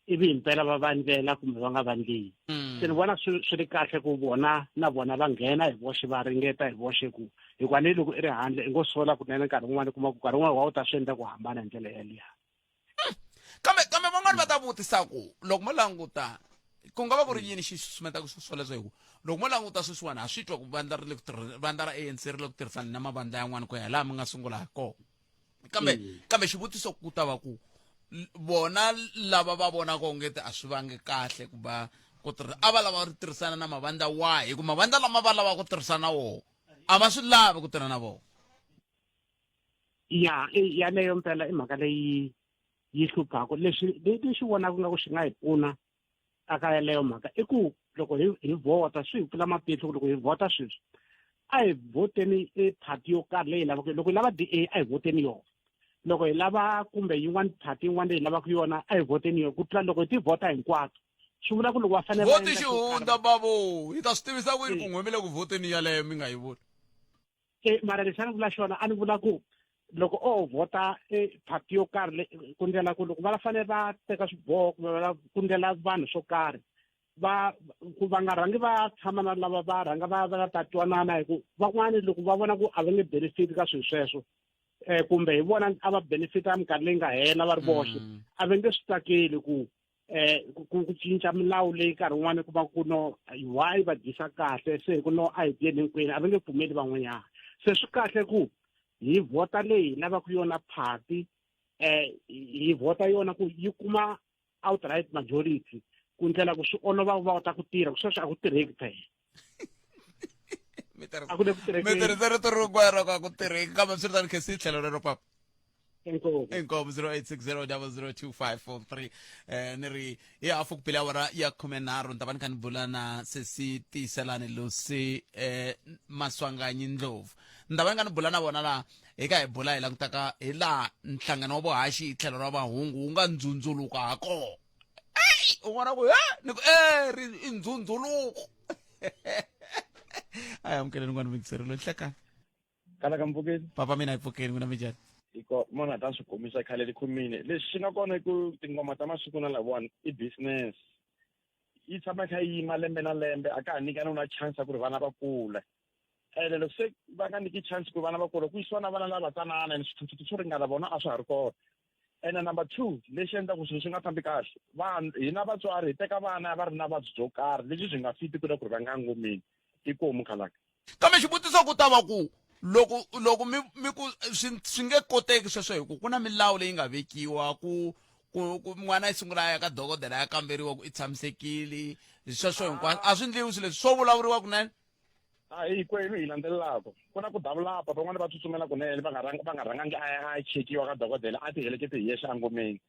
ivi hi mpela va va ndlela kumbe va nga va ndleli se ni vona swi ri kahle ku vona na vona va nghena hi voxe va ringeta hi voxe ku hikuva ni loko i ri handle i ngo sola kunene nkarhi wun'wana kuma ku nkarhi wun'wana wa u ta swi endla ku hambana hi ndlela yaliya kambe van'wani va ta vutisa ku loko mo languta ku nga va ku ri yini xi susumetaka swoleswo hi ku loko mo languta sweswiwani ha swi twa ku vandla ra ANC ri le ku tirhisana na mavandla yan'wana ku ya laha mi nga sungula hi kona kambe xivutiso ku ta va ku bona lava va vonaka ongeti a swi vangi kahle ku va a va lava ri tirhisana na mavandla wahi hi ku mavandla lama va lava ku tirhisana na wona a va swi lavi ku tirha na vona yaleyo mpela i mhaka leyi yi hluphaka lexi xi vonaka nga ku xi nga hi pfuna aka yaleyo mhaka i ku loko hi vhota swi hi pfula matihlo loko hi vhota sweswi a hi vhoteni phati yo karhi leyi lavaka loko hi lava DA a hi vhoteni yona loko hi lava kumbe yin'wana phati yin'wana leyi lavaka yona a hi vhoteni yona ku tlula loko hi ti vhota hinkwato swi vula ku loko va fanele vhoti xihundla bavo hi ta swi tivisa ku yini ku n'wemile ku vhoteni yaleyo mi nga yi voni mara lexi a ni vula xona a ni vula ku loko o vhota phati yo karhi ku ndlela ku loko va fanele va teka swiboho kumbe ku ndlela vanhu swo karhi va nga rhangi va tshama na lava va rhanga va ta twanana hi ku van'wani loko va vona ku a va nge benefit ka swilo sweswo kumbe hi vona a va benefita minkarhi leyi nga hela va ri voxe a va nge swi tsakeli ku cinca milawu leyi nkarhi wun'wani ku va ku no why va dyisa kahle se hi ku no a hi tiyeni hinkwenu a va nge pfumeli van'wanyana se swi kahle ku hi vhota leyi lavaka yona phati hi vhota yona ku yi kuma outright majority ku ndlela ku swi olova va kota ku tirha ku sweswo a ku tirheki phela a ku le ku tirhekeni. mi tirhisa rito rin'wana ka ku tirheni kambe swi ri tani khe si tlhelo rero papa Inkomu. inkomo 0860002543 ni ri hi hafu ku pele awara ya 13 ni ta va ni kha ni bula na sesi tiyiselani losi Maswanganyi Ndlovu ni ta va ni kha ni bula na vona laha hi ka hi bula hi langutaka hi laha nhlangano wa vuhaxi hi tlhelo ra mahungu wu nga ndzundzuluka ha kona u vona ku ni ku i ndzundzuluko ayi amukeleni n'wana mikiseriwe hlekani Kala ka Mpfukeni. papa mina hi pfukeni n'wina mi njhani Iko mona ta swi kombisa khale likhumini leswi nga kona ku tingoma ta masiku na lavawani i business yi tshama kha yima lembe na lembe a ka ha nyikana na chance ku ri vana va kula ene loko se va nga nyiki chance ku vana va kula ku yisiwa na vana lava tsanana ni swithuthuthu swo ringana vona a swa ha ri kona ene number 2 lexi endlaku swilo swi nga fambi kahle vanhu hina vatswari hi teka vana va ri na vabyi byo karhi lebyi byi nga fiti ku ri va nga ngomeni ikomu khalaka kambe xivutiso ku ta va ku loko mi ku swi nge koteki sweswo hi ku na milawu leyi nga vekiwa ku n'wana yi sungula ya ka dokodela ya kamberiwa ku i tshamisekile sweswo hinkwaswo a swi endliwi swilo leswi swo vulavuriwa kunene a hinkwenu hi landzelelaka ku na ku davulapa van'wana va tsutsumela kunene va nga rhangangi a chekiwa ka dokodela a ti helekete hi yexe angomeni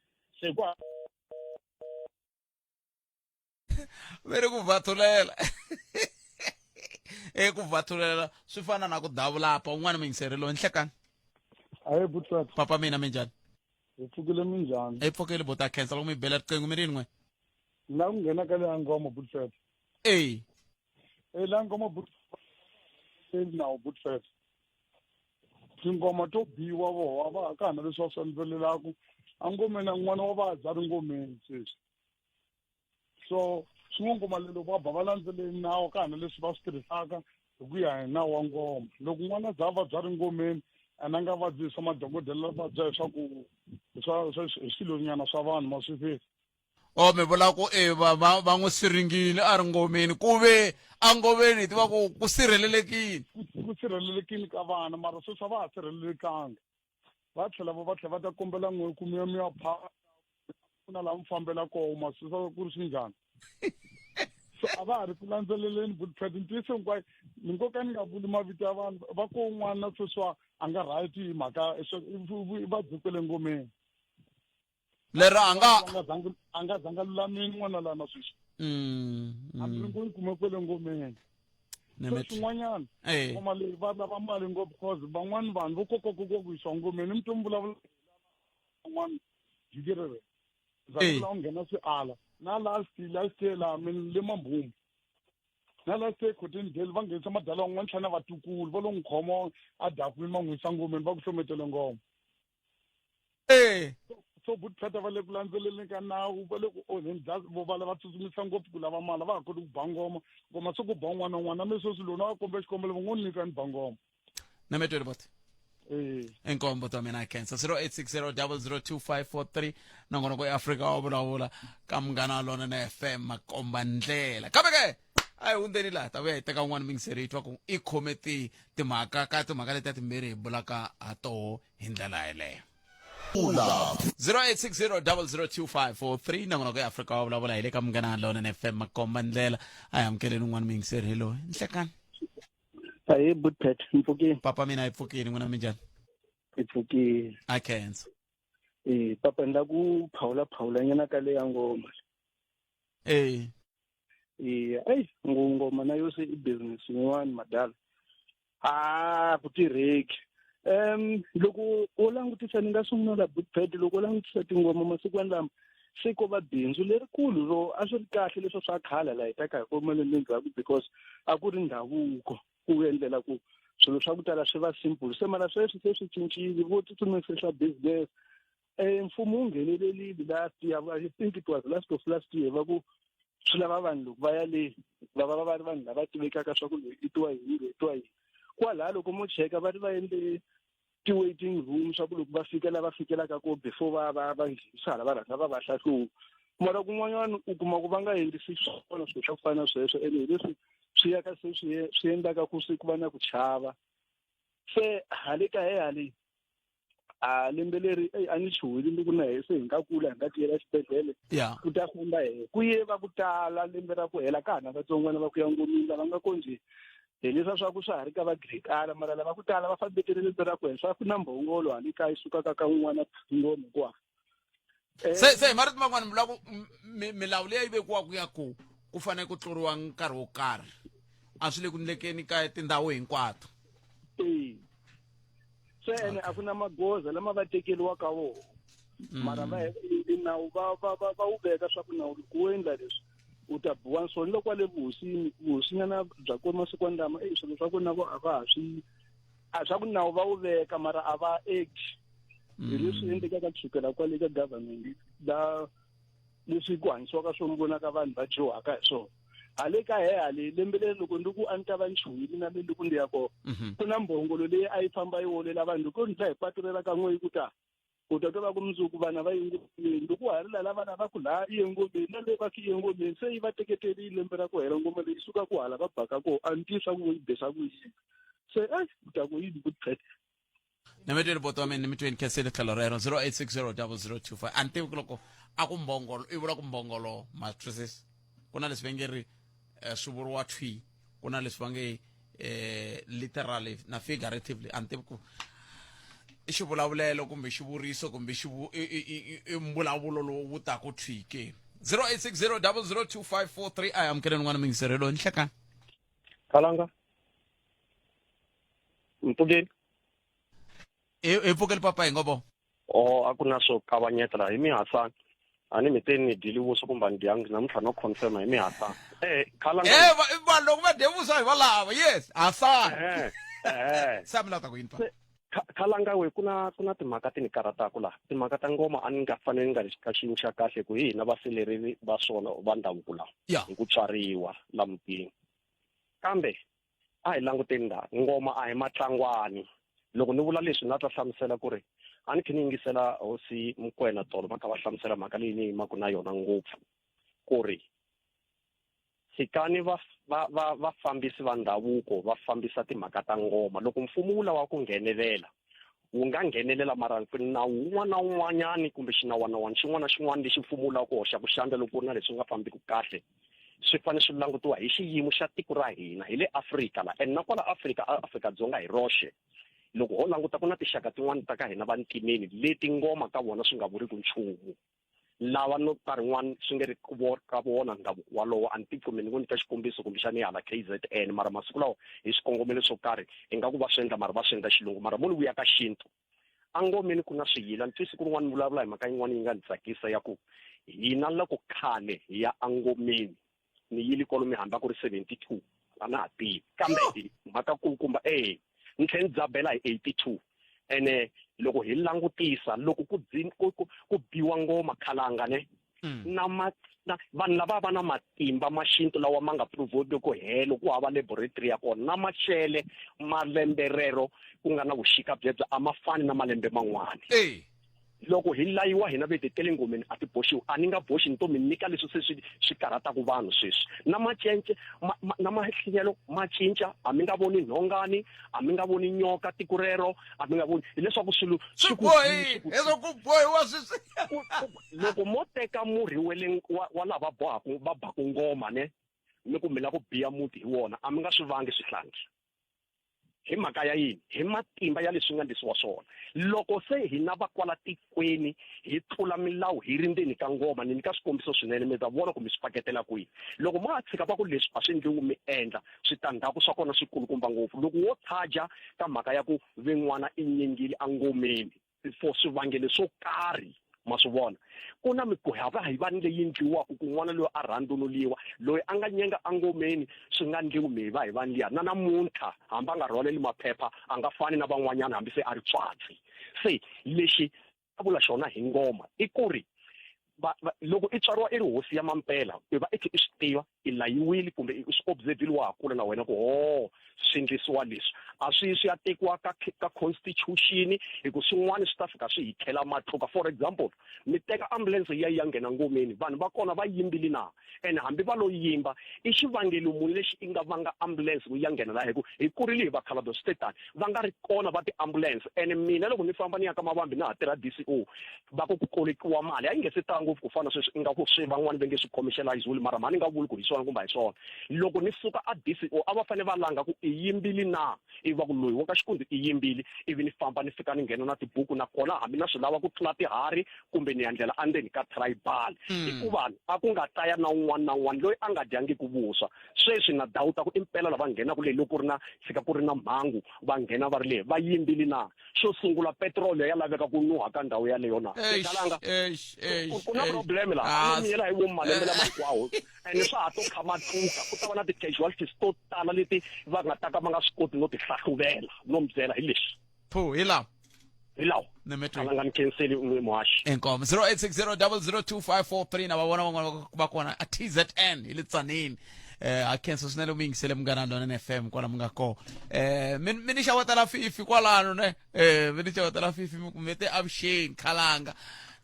se ku mi ri ku vathulela ku vathulela swi fana na ku davulapa un'wana mi yingiserilo nhlekani Hayi Butswet, papa mina mi njhani hi pfukile minjhani? i pfukeli bota cancer loko mi bela riqingho mi ri yin'we La ku nghena ka le ngoma Butswet. La ngoma Butswet nawu Butswet. Tingoma to biwa voho va ka na leswi va swi endlelelaku angomeni n'wana wa va dzari ngomeni sweswi. So swingoma lelo va ba va landzeleli nawu ka na leswi va swi tirhisaka hi ku ya hi nawu wa ngoma. Loko n'wana za va dzari ngomeni ana nga vadzisa madokodela va bya leswaku hi swilonyana swa vanhu maswifesi mi vula ku va n'wi siringile a ri ngomeni ku ve a ngomeni hi tiva ku sirhelelekile ku sirhelelekile ka vana mara sweswi a va ha sirhelelekanga va tlhela va ta kombela n'we ku miya pha ku na laha mi fambela koho maswisa ku ri swi njhani so a va ha ri ku landzeleleni Butswet ntiyiso hinkwayo ni nkoka ni nga vuli mavito ya vanhu va ko n'wana sweswiwa a nga right hi mhaka va dzukele ngomeni lero a nga zanga lulamini n'wana laha na sweswi hambi ngo yi kume kwele ngomeni so swin'wanyana ngoma leyi va lava mali ngopfu because van'wani vanhu vo kokoko ku yisiwa ngomeni mi to vulavula van'wani jikirere zavula u nghena swi ala na last year laha le Mambhumi na last year Cotton Girl va nghenisa madala wan'wana ntlhanu na vatukulu va lo n'wi khoma a dakwini va n'wi yisa ngomeni va ku hlometele ngoma so Butswet va le ku landzeleleni ka nawu va le ku onheni va lava tsutsumisa ngopfu ku lava mali va ha koti ku ba ngoma se ku ba n'wana n'wana na sweswi lona va kombe xikombelo va ngo nyika ni ba ngoma na mi tweli bot inkombo ta mina cancer 0860002543 nongonoko eAfrika wa vulavula ka Munghana Lona na FM makomba ndlela kambe ke ayi hundzeni laha ta vuya hi teka un'wana mingiseri yi twa ku i khome timhaka leti timbirhi hi bulaka ha toho hi ndlela yeleyo 0860002543 nongonoko eAfrika wa vulavula hi le ka Munghana Lona na FM makomba ndlela ayi amukeleni un'wana mingiseri hi loyi nhlekani Hayi Butswet Mpfukeni papa mina hi pfukini n'wina mi njhani hi pfukile a cancer papa ni la ku phawula nyana ka le ya ngoma eyi ngoma na yo se i business yin'wana madala ku tirheki loko u langutisa ni nga sungula Butswet loko u langutisa tingoma masiku lama se ko va bindzu lerikulu ro a swi ri kahle leswo swa khale la hi teka hi komeleni ndzhaku because a ku ri ndhavuko ku endlela ku swilo swa ku tala swi va simple se mara sweswi se swi cincile vo tsutsumisa business mfumo wu nghenelelile last year I think it was last year va ku swi lava vanhu loko va ya le va ri vanhu lava tivekaka swa ku i twa yini kwalaha loko mo cheka va ri va endle ti-waiting room swa ku loko va fikela va fikelaka ko before va hala va rhanga va va hlahluva mara kun'wanyana u kuma ku va nga endlisi swona swilo swa ku fana na sweswo ene hi leswi swi yaka se swi endlaka ku va na ku chava se hale ka hale a lembe leri a ni chuhile ni ku na he se hi nga kula hi nga tiyela xibedhlele ku ta famba ku yeva ku tala lembe ra ku hela ka hana vatsongwana va ku ya ngomini lava nga konje hi leswa swa ku swa ha ri ka vagrikala mara lava ku tala va fambetele lembe ra ku hela swa ku na mbhongolo hali kaya yi sukaka ka un'wana ngoma kwa se marito man'wana milawu leyi vekiwaka ya ku fanele ku tluriwa nkarhi wo karhi a swi le ku ndlekeni ka tindhawu hinkwato se ene a ku na magoza lama va tekeliwaka wona mara nawu va wu veka swa ku nawu ku endla leswi u ta biwa so loko wa le vuhosinyana bya kona masikwani lama swilo swa kona a va ha swa ku nawu va wu veka mara a va act hi leswi endlekaka kusukela kwale ka government leswi ku hanyisiwaka swo vonaka vanhu va dyohaka hi swona hale ka hale lembe leri loko ndi ku a ni ta va nchuhile na le ku ndi ya kona ku na mbhongolo leyi a yi famba yi wolela vanhu loko ndzi hi patrela ka n'we ku ta u ta tova ku mundzuku vana va yengomeni loko harila lava lava ku la yengomeni na le va ki yengomeni se yi va teketeli lembe ra ku hela ngoma leyi suka ku hala va baka ko a ni tisa ku yi besa ku yi se ta ku yi good threat Nemetweni boto wa mina nemetweni khesele tlhelo rero 08600025 antivi ku loko a ku mbhongolo i vula ku mbhongolo matrices ku na leswi va nge ri swi vuriwa twi ku na leswi va nge literally na figuratively antivi ku i xivulavulelo kumbe xivuriso kumbe i mbulavulo lowu wu taku twi ke 0860002543 I am Keren n'wana mingiserelo nhlekani Kalanga Mpugeni e pfukeli papa hi ngobo a ku na swo kavanyetela hi mihasani ani miteni ni dili vuso kumba ndyangu namuntlha no confirm hi mihasani Kalanga vanhu loko va devusa hi valava yes hasani samla ta ku yini pa Kalanga we kuna timhaka ti ni karataka la timhaka ta ngoma a ni nga fanele nga ka xiyimo xa kahle ku hina vaseleri va swona va ndhavuko lawa hi ku tswariwa la mutini kambe a hi languteni la ngoma a hi matlangwani loko ni vula leswi na ta hlamusela ku ri a ni khe ni yingisela hosi Mokoena tolo maka va hlamusela mhaka leyi ni yimaku na yona ngopfu ku ri sikani vafambisi va ndhavuko va fambisa timhaka ta ngoma loko mfumo wu lava ku nghenelela wu nga nghenelela mara nawu wun'wana na wun'wanyani kumbe xinawanawani xin'wana na xin'wana lexi mfumo wu lava ku hoxa ku xandla loko ku ri na leswi nga fambiki kahle swi fanele swi langutiwa hi xiyimo xa tiko ra hina hi le Afrika la and na kwala Afrika-Dzonga hi roxe loko ho languta ku na tixaka tin'wana ta ka hina vantimeni leti ngoma ka vona swi nga vuriku nchumu lava no nkarhi n'wana swi nga ri ka vona ndhavuko walowo a ni tipfumeli ku nyika xikombiso kumbexani hala KZN mara masiku lawa hi swikongomelo swo karhi ingaku va swi endla mara va swi endla xilungu mara mo ni vuya ka xintu a ngomeni ku na swiyila ni twisi ku rin'wana ni vulavula hi mhaka yin'wana yi nga ni tsakisa ya ku hina loko khale hi ya angomeni ni yili kolomi hamba ku ri 72 a na ha tivi kambe mhaka kulukumba ni tlhela ni dzabela hi 82 ene loko hi langutisa loko ku biwa ngoma Khalanga ne na vanhu lava va na matimba ma xintu lawa ma nga provide ku helo ku hava laboratory ya kona na machele malembe rero ku nga na vuxika byebyo a ma fani na malembe man'wana loko hi layiwa hina vetetele ngomeni a ti boxiwi a ni nga boxi ni to mi nyika leswi se swi karhataku vanhu sweswi na macence na mahlenyelo ma cinca a mi nga voni nhongani a mi nga voni nyoka tiko rero a mi nga voni hileswaku swilo loko mo teka murhi wa lava va baku ngoma ne ni ku mi la ku biya muti hi wona a mi nga swi vangi swihlangi hi mhaka ya yini hi matimba ya leswi nga ndlisiwa swona loko se hi na va kwala tikweni hi tlula milawu hi ri ndzeni ka ngoma ni nyika swikombiso swinene mi ta vona kumbe swi paketela kwihi loko ma tshika va ku leswi a swi endliwi mi endla switandzhaku swa kona swikulukumba ngopfu loko wo tshaja ka mhaka ya ku ven'wana i nyengile a ngomeni for swivangelo swo karhi ma swi vona ku na mikuhava hi vanhu leyi ndliwaku ku n'wana loyi a rhandzunoliwa loyi a nga nyenga a ngomeni swi nga ndliwi mi hi vanhu liya na namuntlha hambi a nga rhwaleli maphepha a nga fani na van'wanyana hambi se a ri tswatsi se lexi a vula xona hi ngoma i ku ri loko i tswariwa i ri hosi ya mampela i va i kha i swi tiva i layiwile kumbe i swi observile wa ha kula na wena ku swi endlisiwa leswi a swi ya tekiwa ka constitution hi ku swin'wana swi ta fika swi hi tlhela matluka. For example mi teka ambulance ya nghena ngomeni vanhu va kona va yimbile na and hambi va lo yimba i xivangelo muni lexi i nga vanga ambulance ku ya nghena la hi kurile hi vakhalabyo stetani va nga ri kona va ti-ambulance. And mina loko ni famba ni ya ka mavambi na ha tirha DCO va ku kolekiwa mali a yi nge se tala ngopfu ku fana sweswi ingaku swi van'wani va nge swi commercializeli mara mani nga vuli ku hi swona kumbe hi swona. Loko ni suka a DCO a va fanele va langa ku i yimbile na ivi va ku loyi wa ka xikundi i yimbile ivi ni famba ni fika ni nghena na tibuku nakona hambi na swi lava ku tlula tiharhi kumbe ni ya ndlela andzeni ka tribal hikuva a ku nga ta ya na un'wana na un'wana loyi a nga dyangi ku vuswa. Sweswi na dawuta ku impela lava nghenaka leyi loko ku ri na fika ku ri na mhangu va nghena va ri leyi va yimbile na. Xo sungula petroli ya laveka ku nuha ka ndhawu yaleyo na kalanga ku na problem laha a miyela hi vo malembe lama hinkwawo and swa ha to kha matluka ku ta va na ti-casualties to tala leti va nga ta ka va nga swi koti no ti hlahluvela no mi byela hi leswi hi lawa kalanga ni khenseli muhaxi enkomo 0860002543 na va vona van'wana va kona a TZN hi le tsaneni a khensa swinene mi yingisele munghana Lonene FM kwala mi nga kona mi ni xavetela fifi kwalano ne mi ni xavetela fifi mi kumete avuxeni khalanga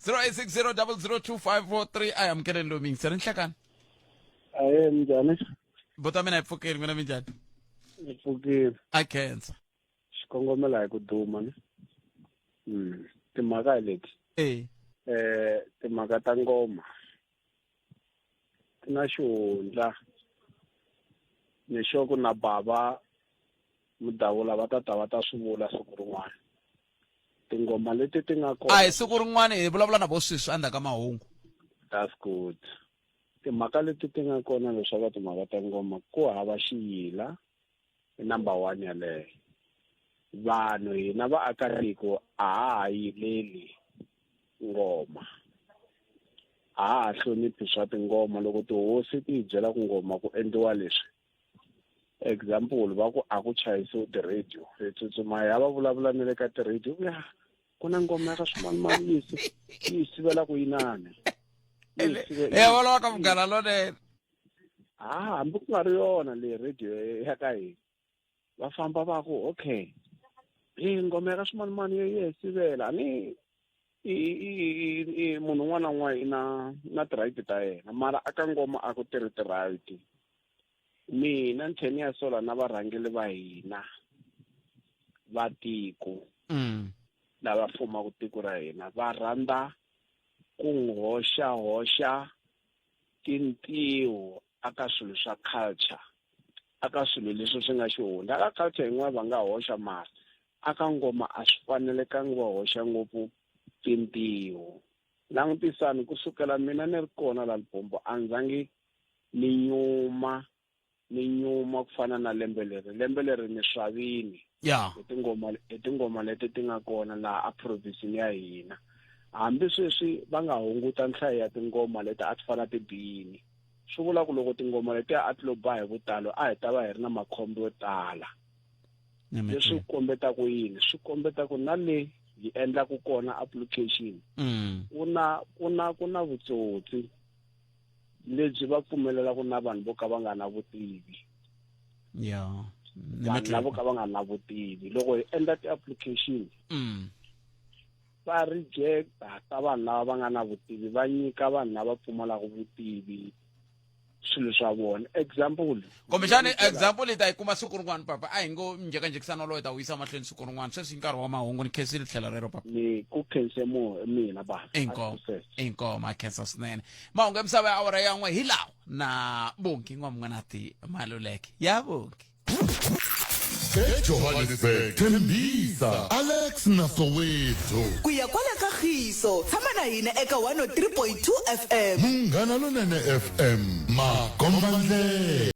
0860002543 a hi amukeleni lo mi yingisele nhlakani njhani bota mina hi pfukeni mina minjhani ni pfukile a khensa xikongomela hi ku duma ni timhaka hi leti timhaka ta ngoma ti na xihundla lexo ku na bava mudavula va ta swi vula siku rin'wana tingoma leti ti nga kona a hi siku rin'wana hi vulavula na vo sweswi andha ka mahungu. That's good. Timhaka leti ti nga kona leswaku timhaka ta ngoma ku hava xiyila i number 1 yaleyo. Vanhu hina vaakatiko a ha yileli ngoma a ha hloniphi swa tingoma loko tihosi ti hi byela ku ngoma ku endliwa leswi. Example va ku a ku chayisiwa ti-radio hi tsutsuma ya va vulavula na le ka ti-radio ya ku na ngoma ya ka Swimanimani yi sivela ku yinani volava ka Munghana Lonene hambi ku nga ri yona le radio ya ka hina va famba va ku okay ngoma ya ka Swimanimani yi sivela ni munhu un'wana na un'wana na ti-right ta yena mara aka ngoma a ku tirhi ti-right. Mina ntheni ya sola na varhangeli va hina va tiko lava fumaka tiko ra hina va rhandza ku hoxa tintiho aka swilo swa culture aka swilo leswi swi nga xihundla aka culture yin'wana va nga hoxa mali aka ngoma a swi fanelekangi va hoxa ngopfu tintiho. Langutisani kusukela mina ni ri kona la Limpopo a ndzangi ni nyuma ku fana na lembe leri ni swavini hi tingoma leti ti nga kona laha a province ya hina. Hambi sweswi va nga hunguta nhlayo ya tingoma leti a ti fana ti biyini swi vula ku loko tingoma leti a ti lo ba hi vutalo a hi ta va hi ri na makhombo yo tala. Leswi kombeta ku yini swi kombeta ku na le hi endlaku kona application ku na vutsotsi lebyi va pfumelelaku na vanhu vo ka va nga na vutivi vanhu lavo ka va nga na vutivi loko hi endla ti-application va rejecta ta vanhu lava va nga na vutivi va nyika vanhu lava pfumalaka vutivi swilo swa vona. Example kumbexani example leyi ta yi kuma siku rin'wana papa a hi ngo njhekanjhekisano loyi ta wu yisa mahlweni siku rin'wana sweswi hi nkarhi wa mahungu ni khensile tlhela rero papa ni ku khense mina ba inkomo a khensa swinene mahungu ya misava ya awara ya n'we hi lawa na Bongi N'wamnati Maluleke ya Bongi eJohannesburg Tembisa Alex na Soweto ku ya kwala Kagiso tshama na hina eka 103.2 FM Munghana Lonene FM Makombandlela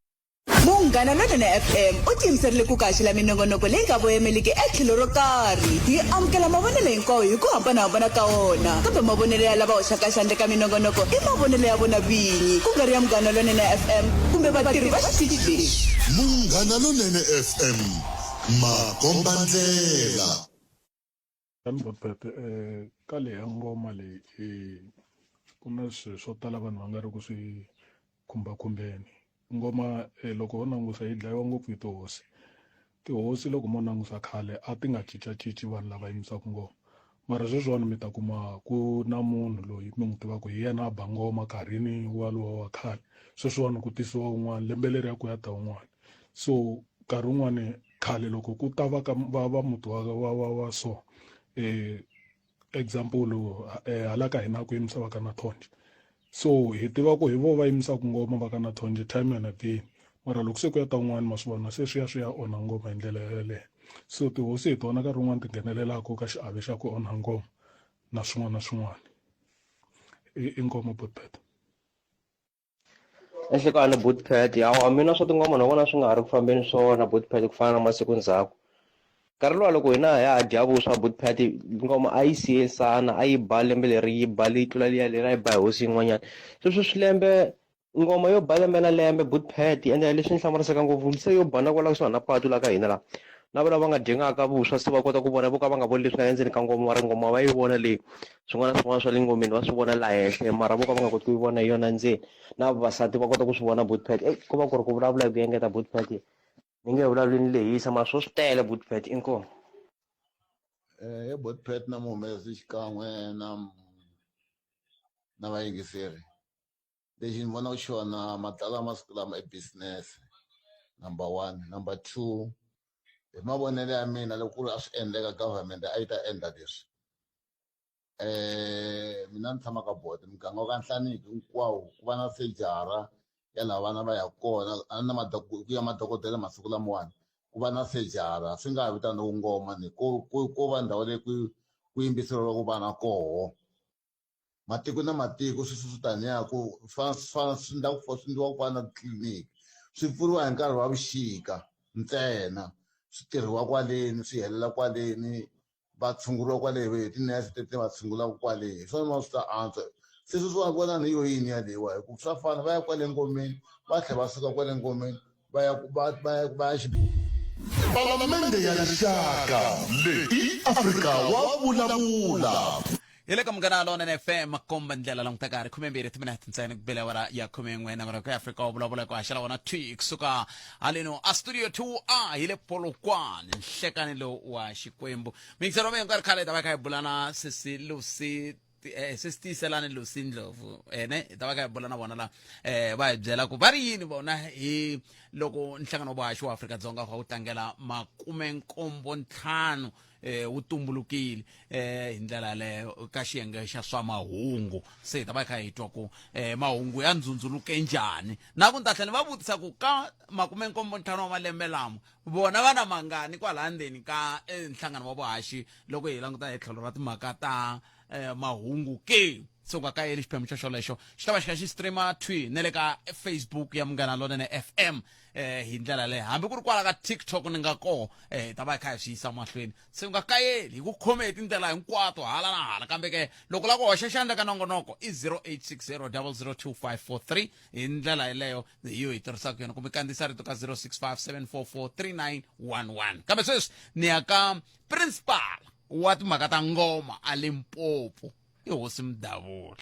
Munghana Lonene FM u tiyimiserile ku kaxela minongonoko leyi nga voyemeliki etlhelo ro karhi hi amukela mavonelo hinkwawo hi ku hambanahambana ka wona kambe mavonelo ya lava hoxaka xandla ka minongonoko i mavonelo ya vona vinyi ku nga ri ya Munghana Lonene FM kumbe vatirhi va xitichi lexi. Munghana Lonene FM Makombandlela Kambe Pepe ka le ya ngoma leyi ku na swilo swo tala vanhu va nga ri ku swi khumbeni ngoma loko ho langusa yi dlayiwa ngopfu hi tihosi tihosi loko mo langusa khale a ti nga cincacinci vanhu lava yimisaka ngoma mara sweswiwani mi ta kuma ku na munhu loyi mi n'wi tivaka hi yena a ba ngoma karhini walowa wa khale sweswiwani ku tisiwa un'wana lembe leri ya ku ya ta un'wana so nkarhi wun'wani khale loko ku ta va muti wa so example hala ka hina ku yimisa va ka na Thonje so hi tiva ku hi vo va yimisaka ngoma va ka na Thonje time and again mara loko se ku ya ta un'wana ma swi vona se swi ya onha ngoma hi ndlela yaleyo so tihosi hi tona nkarhi wun'wani ti nghenelelaka ka xiave xa ku onha ngoma na swin'wana na swin'wana i ngoma Bootpet. Enhlekani Bootpet yawa mina swa tingoma na vona swi nga ha ri ku fambeni swona Bootpet ku fana na masiku ndzhaku nkarhi luwa loko hina hi ya dya vuswa Bootpet ngoma a yi siye sana a yi ba lembe leri yi ba leyi tlula liya leri a yi ba hi hosi yin'wanyana sweswo swilembe ngoma yo ba lembe na lembe Bootpet ende leswi ni hlamarisaka ngopfu se yo ba na kwala kusuhana na patu la ka hina la na vona va nga dyengaka vuswa se va kota ku vona vo ka va nga voni leswi nga endzeni ka ngoma mara ngoma va yi vona leyi swin'wana na swin'wana swa le ngomeni va swi vona la henhla mara vo ka va nga koti ku yi vona hi yona ndzeni na vavasati va kota ku swi vona Bootpet ku va ku ri ku vulavula hi ku engeta Bootpet ni nge vulavuli ni lehisa mara swo swi tele Bootpet inkomu hi Bootpet na muhumesi xikan'we na vayingiseri lexi ni vonaka xona madlala masiku lama i business number 1 number 2 hi mavonelo ya mina loko ku ri a swi endleka government a yi ta endla leswi mina ni tshama ka boda muganga wa ka Nhlaniki hinkwawo ku va na sejara ya lava vana va ya kona na ku ya madokodela masiku lamawani ku va na sejara swi nga ha vitaniwa ngoma ni ko va ndhawu leyi ku yimbiseriwa ku vana koho matiko na matiko swi taniya ku swi ndlaku ku fana na tliliniki swi pfuriwa hi nkarhi wa vuxika ntsena swi tirhiwa kwaleni swi helela kwaleni va tshunguriwa kwale tinese ti va tshungulaka kwale swona swi ta antswa se swi vona ni yo yini yaleyiwa hi ku swa fana va ya kwale ngomeni va tlhela va suka kwale ngomeni va ya palamende ya rixaka leyi Afrika wa vulavula hi le ka Munghana Lonene FM komba ndlela long takari 12 timinete ntsena ku bela wara ya 11 na ku Afrika wa vulavula ku haxela wona twi kusuka haleno a studio 2 hi le Polokwane nhlekani lo wa Xikwembu mixero me nkarhi khale ta va ka hi bulana sisi Lucy sestiselane Lucy Ndlovu ene ta va ka hi bulana vona la va hi byela ku va ri yini vona hi loko nhlangano wa vuhaxi wa Afrika-Dzonga wa u tlangela 75 wu tumbulukile hi ndlela leyo ka xiyenge xa swa mahungu se hi ta va kha hi twa ku mahungu ya ndzundzuluke njhani na ku ntatlhela ni va vutisa ku ka 75 wa malembe lama vona va na mangani kwala ndzeni ka nhlangano wa vuhaxi loko hi languta hi tlhelo ra timhaka ta mahungu ke so ka ka yeli xiphemu xolexo xi ta va xi kha xi streama twi ne le ka Facebook ya Munghana Lonene FM hi ndlela leyi hambi ku ri kwala ka TikTok ni nga ko ta va kha swi yisa mahlweni se nga kayeli hi ku khome hi tindlela hinkwato hala na hala kambe ke loko la ku hoxa xandla ka nongonoko i 0860002543 hi ndlela yeleyo hiyo hi tirhisaka yona kumbe kandziyisa rito ka 0657443911 kambe sweswi ni ya ka principal wa timhaka ta ngoma a Limpopo i Hosi Mdavula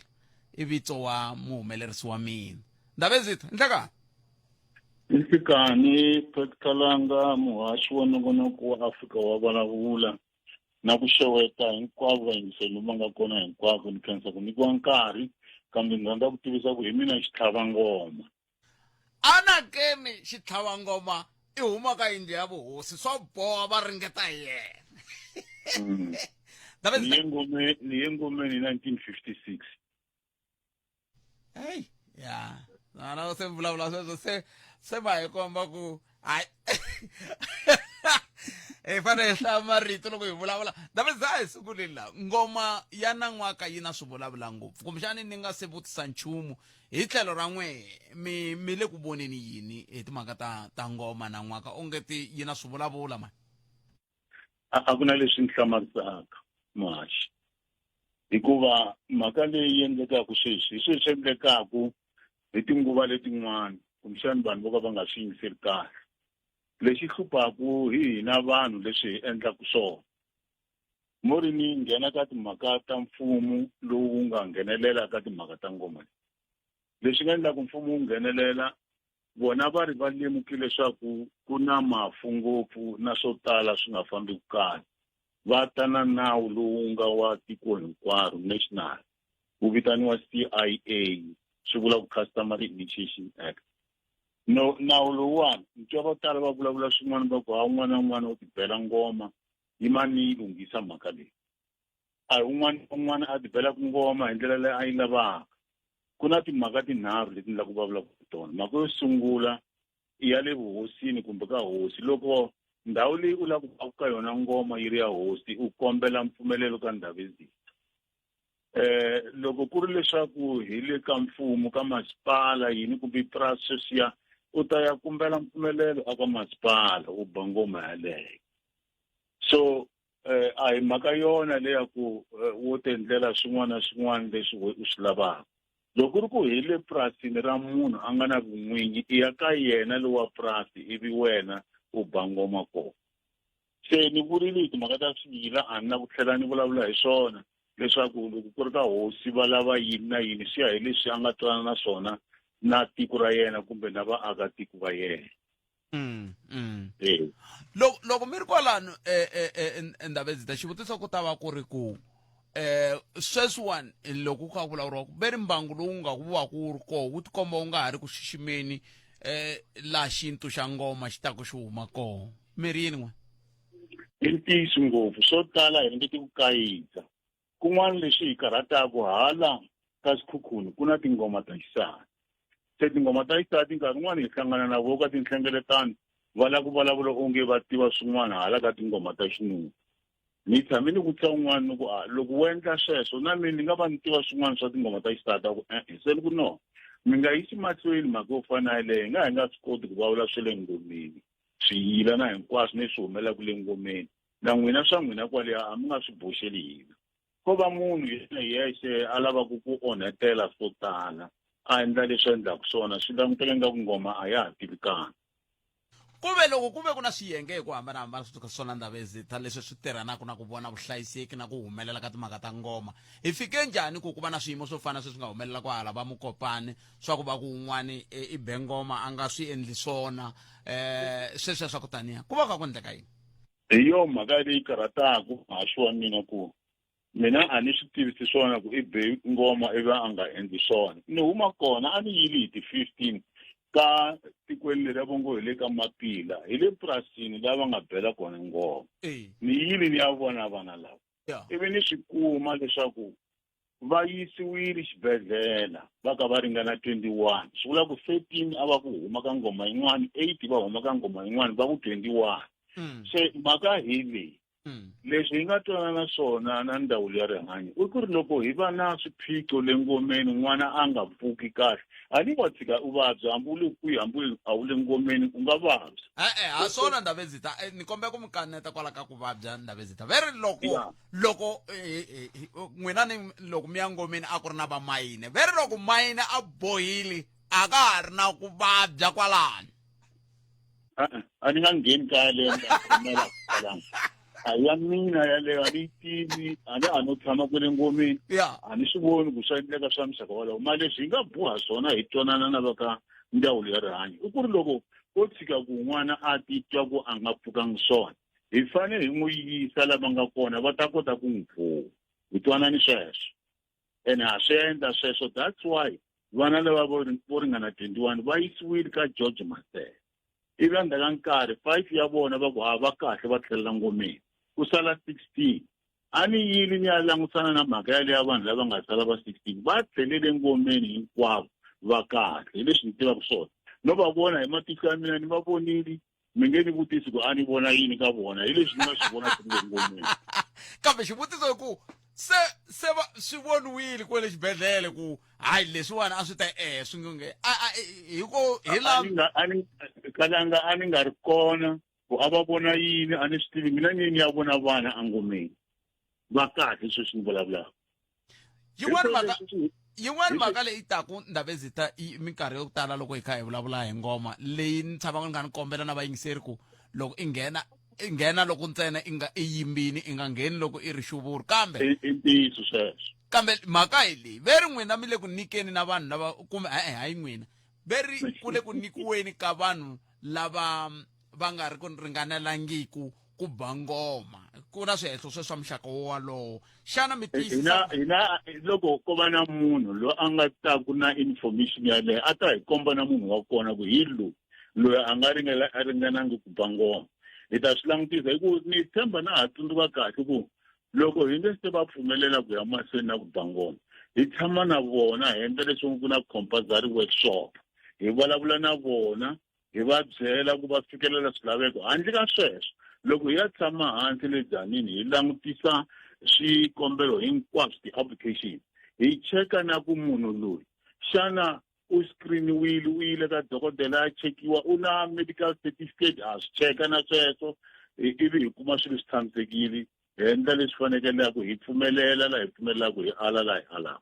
i vito wa muhumelerisi wa mina Ndabezitho nhlekani Nhlekani Petkalanga muhaxi wa nongonoko wa Afrika wa vulavula na ku xeweta hinkwavo vayingiseli va nga kona hinkwavo ni khensa ku nyikiwa nkarhi kambe ni rhandza ku tivisa ku hi mina xitlhava ngoma anakeni xitlhava ngoma i huma ka yindlu ya vuhosi swa boha va ringeta hi yena ni ye ngomeni 1956 hey ya na se vulavula sweswo se va hi komba ku hayi fane hi hlaya marito loko hi vulavula Ndabezitho hi sunguleni la ngoma ya nan'waka yi na swivulavula ngopfu kumbexani ni nga se vutisa nchumu hi tlhelo ra n'wehe mi le ku voneni yini hi timhaka ta ngoma nan'waka ongeti yi na swivulavula mani a ku na leswi ni hlamarisaka muhaxi hikuva mhaka leyi endlekaka sweswi hi sweswi endlekaku hi tinguva letin'wana kumbexani vanhu vo ka va nga swi yingiseli kahle lexi hluphaku hi hina vanhu leswi hi endlaku swona mo ri ni nghena ka timhaka ta mfumo lowu nga nghenelela ka timhaka ta ngoma lexi nga endlaku mfumo wu nghenelela vona va ri va lemukile leswaku ku na mafu ngopfu na swo tala swi nga fambi kahle va ta na nawu lowu nga wa tiko hinkwaro national wu vitaniwa CIA swi vula ku Customary Initiation Act. No, nawu lowuwani ntwa va tala va vulavula swin'wana va ku un'wana na un'wana u tibela ngoma yi mani yi lunghisa mhaka leyi. A un'wana a tibela ku ngoma hi ndlela leyi a yi lavaka. Ku na timhaka tinharhu leti ni la ku vulavula ku tona. Mhaka yo sungula i ya le vuhosini kumbe ka hosi loko ndhawu leyi u la ku ba ka yona ngoma yi ri ya hosi u kombela mpfumelelo ka Ndhavezitha. Loko ku ri leswaku hi le ka mfumo ka masipala yini kumbe process ya u ta ya kumbela mpfumelelo aka masipala u ba ngoma yaleyo. So a hi mhaka yona leya ku wo tendlela swin'wana na swin'wana leswi u swi lavaka. Loko ri ku hi le purasini ra munhu a nga na vun'winyi i ya ka yena lowa purasi ivi wena u ba ngoma kona. Se ni vurile hi timhaka ta swiyila a ni na ku tlhela ni vulavula hi swona leswaku loko ku ri ka hosi va lava yini na yini swi ya hi leswi a nga twana na swona na tiko ra yena kumbe na vaakatiko va yena. Loko mi ri kwalano Ndhavezitha xivutiso ku ta va ku ri ku sweswiwani loko ku kha ku vulavuriwa ku ve ri mbangu lowu nga ku va ku ri koho wu tikomba wu nga ha ri ku xiximeni la xintu xa ngoma xi ta ku xi huma koho mi ri yini n'we? I ntiyiso ngopfu swo tala hi ringeti ku kayitsa kun'wana leswi hi karhataku hala ka Sekhukhune ku na tingoma ta xisati. Se tingoma ta xisati nkarhi wun'wana hi hlangana na vo ka tinhlengeletano va la ku vulavula onge va tiva swin'wana hala ka tingoma ta xinuna. Ni tshame ni ku tsa un'wana ni ku loko wo endla sweswo na mina ni nga va ni tiva swin'wana swa tingoma ta xisati a ku se ni ku no mi nga yisi mahlweni mhaka yo fana yaleyo hi nga swi koti ku vulavula swa le ngomeni swiyila na hinkwaswo leswi humelaka le ngomeni na n'wina swa n'wina kwaleya a mi nga swi boxeli hina. Ko va munhu yena yexe a lavaku ku onhetela swo tala a endla leswi endlaka swona swi languteka nga ku ngoma a ya ha tivikanga. Kuve loko ku ve ku na swiyenge hi ku hambanahambana swi swona Ndhavezitha leswi swi tirhanaka na ku vona vuhlayiseki na ku humelela ka timhaka ta ngoma hi fike njhani ku va na swiyimo swo fana sweswi nga humelela ku hala va Mukopane swa ku va ku un'wani i be ngoma a nga swi endli swona sweswiya swa ku taniya ku va ka ku endleka yini? Hi yo mhaka leyi karhataku haxi wa mina ku mina a ni swi tivisi swona ku i be ngoma ivi a nga endli swona. Ni huma kona a ni yili hi ti-15 ka tikweni leri ya vongo hi le ka Mapila hi le purasini lava nga bela kona ngoma. Ni yili ni ya vona vana lava ivi ni swi kuma leswaku va yisiwile xibedhlele va ka va ringana 21 swi vula ku 13 a va ku huma ka ngoma yin'wana 8 va huma ka ngoma yin'wana va ku 21. Se mhaka hi leyi leswi hi nga twanana swona na ndhawu ya rihanyo u ku ri loko hi va na swiphiqo le ngomeni n'wana a nga pfuki kahle a ni wa tshika u vabya hambi u le kwihi hambi a wu le ngomeni u nga vabya. Ha swona Ndhavezitha ni kombela ku mi kaneta kwala ka ku vabya Ndhavezitha ve ri loko n'wina ni loko mi ya ngomeni a ku ri na vamayine ve ri loko mayine a bohile a ka ha ri na ku vabya kwalano. A ni nga ngheni kaya leyo a ya mina yaleyo a ni tivi a ni a no tshama kwele ngomeni a ni swi voni ku swa endleka swa muxaka wolowo mara leswi hi nga boha swona hi twanana na va ka ndzawulo ya rihanyo i ku ri loko ko tshika ku n'wana a titwa ku a nga pfukangi swona hi fanele hi n'wi yisa lava nga kona va ta kota ku n'wi pfuna hi twanani sweswo ene ha swi endla sweswo that's why vana lava vo ringana 21 va yisiwile ka George Master ivi endzhaku ka nkarhi 5 ya vona va ku va kahle va tlhelela ngomeni ku sala 16 a ni yili ni ya langutisana na mhaka yaleyo ya vanhu lava nga sala va 16 va tlhelele ngomeni hinkwavo va kahle hi leswi ni tivaka swona no va vona hi matihlo ya mina ni va vonile mi nge ni vutisi ku a ni vona yini ka vona hi leswi ni nga swi vona swi le ngomeni. Kambe xivutiso hi ku se va swi voniwile kwale xibedhlele ku hayi leswiwani a swi ta swi nge kalanga a ni nga ri kona ku a va vona yini a ni swi tivi mina ni ya vona vana a ngomeni va kahle sweswi ni vulavulaka. Yin'wana mhaka leyi taku Ndhavezitha minkarhi yo tala loko hi kha hi vulavula hi ngoma leyi ni tshama ni nga ni kombela na vayingiseri ku loko i nghena loko ntsena i yimbini i nga ngheni loko i ri xuvuri kambe ntiyiso sweswo kambe mhaka hi leyi ve ri n'wina mi le ku nyikeni na vanhu lava kumbe hayi n'wina veri kule ku nikiweni ka vanhu lava va nga ri ku ringanelangiku ku bangoma ku na swihehlo swa muxaka wolowo xana mi tiyisisa hina loko ko va na munhu loyi a nga ta ku na information yaleyo a ta hi komba na munhu wa kona ku hi loyi a nga ringanangi ku bangoma hi ta swi langutisa hi ku ni tshemba na ha tsundzuka kahle ku loko hi nge se va pfumelela ku ya mahlweni na ku bangoma hi tshama na vona hi endla leswi ku na compulsory workshop hi vulavula na vona hi va byela ku va fikelela swilaveko handle ka sweswo loko hi ya tshama hansi le danini hi langutisa swikombelo hinkwaswo ti-application hi cheka na ku munhu loyi xana u screeniwile u yile ka dokodela ya chekiwa u na medical certificate a swi cheka na sweswo ivi hi kuma swilo swi tshamisekile hi endla leswi fanekelaka hi pfumelela laha hi pfumelelaka hi ala laha hi alaka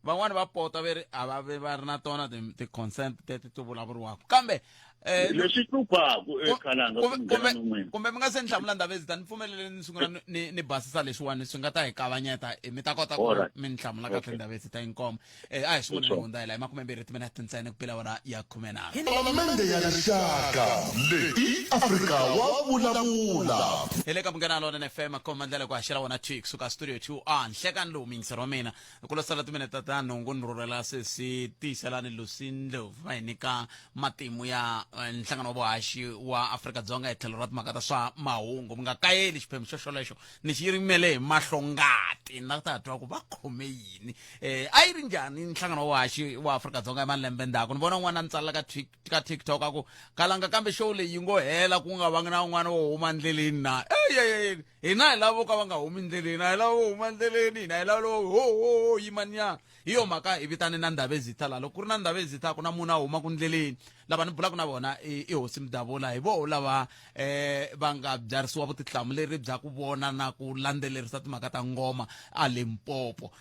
van'wani va pota veri a va ve va ri na tona ti-consent teti to vulavuriwaka kambe leswi hluphaku ekhalanga kumbe mi nga se ni hlamula ndhawu ezita ni pfumelele ni sungula ni basisa leswiwani swi nga ta hi kavanyeta mi ta kota ku mi ni hlamula kahle ndhawu ezita inkomo a hi sungula ni hundza hi laha hi 20 timinete ntsena ku pela wona ya 10 palamende ya rixaka leyi afrika wa vulavula hi le ka munghana lona FM koma ndlela ku haxela wona chick suka studio 2 a nhlekani lowu mingisi ro mina ku lo sala timinete ta nhungu ni rhurhela sesi tiyiselani lusindlovu va hi nyika matimu ya nhlangano wa vuhaxi wa Afrika-Dzonga hi tlhelo ra timhaka ta swa mahungu mi nga kayeli xiphemu xolexo ni xi rimele hi mahlongati na ta twa ku va khome yini a yi ri njhani nhlangano wa vuhaxi wa Afrika-Dzonga hi malembe ndzhaku ni vona un'wana ni tsalela ka TikTok a ku kalanga kambe show leyi yi ngo hela ku nga vangi na un'wana wo huma ndleleni na hina hi lavo ka va nga humi ndleleni a hi lavo huma ndleleni hina hi lavo ho yimanyana hi yo mhaka hi vitane na ndhawu ezita la loko ku ri na ndhawu ezita ku na munhu a huma ku ndleleni lava ni bulaka na vona i hosi Mdavula hi vo lava va nga byarisiwa vutihlamuleri bya ku vona na ku landzelerisa timhaka ta ngoma a Limpopo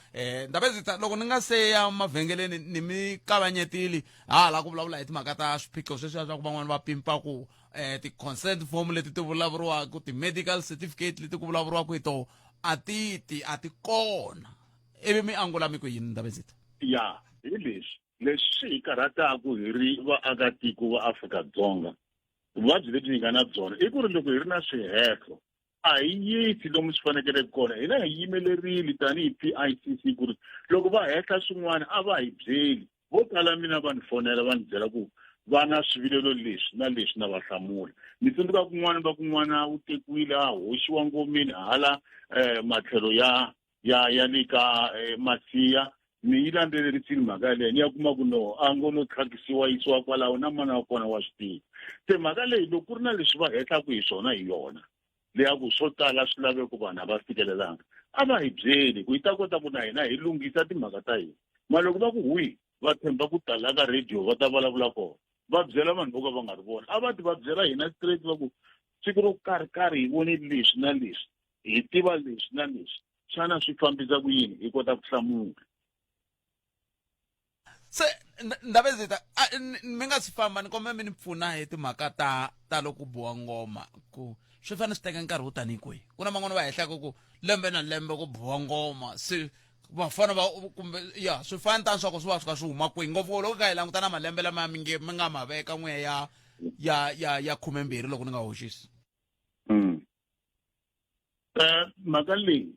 ndhawu ezita loko ni nga se ya mavhengeleni ni mi kavanyetile hala ku vulavula hi timhaka ta swiphiqo sweswiya swa ku van'wana va pimpa ku ti-consent form leti ti vulavuriwaka ti-medical certificate leti ku vulavuriwaka hi to a ti kona ivi mi angula mi ku yini ndhawu ezita ya hi leswi hi karhataku hi ri vaakatiko va Afrika-Dzonga vuvabyi lebyi hi nga na byona i ku ri loko hi ri na swihehlo a hi yisi lomu swi fanekele kona hina hi yimelerile tanihi PICC ku ri loko va hehla swin'wana a va hi byeli vo tala mina va ni fonela va ni byela ku va na swivilelo leswi na va hlamula ni tsundzuka kun'wana va kun'wana u tekiwile a hoxiwa ngomeni hala matlhelo ya le ka Masiya ni yi landzelerisile mhaka yaleyo ni ya kuma ku no a ngo no tlhakisiwa yisiwa kwalaho na mana wa kona wa swi tiva se mhaka leyi loko ku ri na leswi va hehlaku hi swona hi yona leya ku swo tala swilaveko vanhu a va fikelelanga a va hi byeli ku hi ta kota ku na hina hi lunghisa timhaka ta hina ma loko va ku hwi va tshemba ku tala ka radio va ta vulavula kona va byela vanhu vo ka va nga ri vona a va ti va byela hina straight va ku siku ro karhi hi vone leswi na leswi hi tiva leswi na leswi xana swi fambisa ku yini hi kota ku hlamula se ndhawu ezita mi nga si famba ni kombela mi ni pfuna hi timhaka ta loko boha ngoma ku swi fanele swi teka nkarhi wo tanihi kwihi ku na man'wana va hehlaka ku lembe na lembe ku boha ngoma se vafana va kumbe ya swi fana tani swa ku swi va swi ka swi huma kwihi ngopfu loko ka hi languta na malembe lama mi nga ma veka n'we ya 12 loko ni nga hoxisi mhaka leyi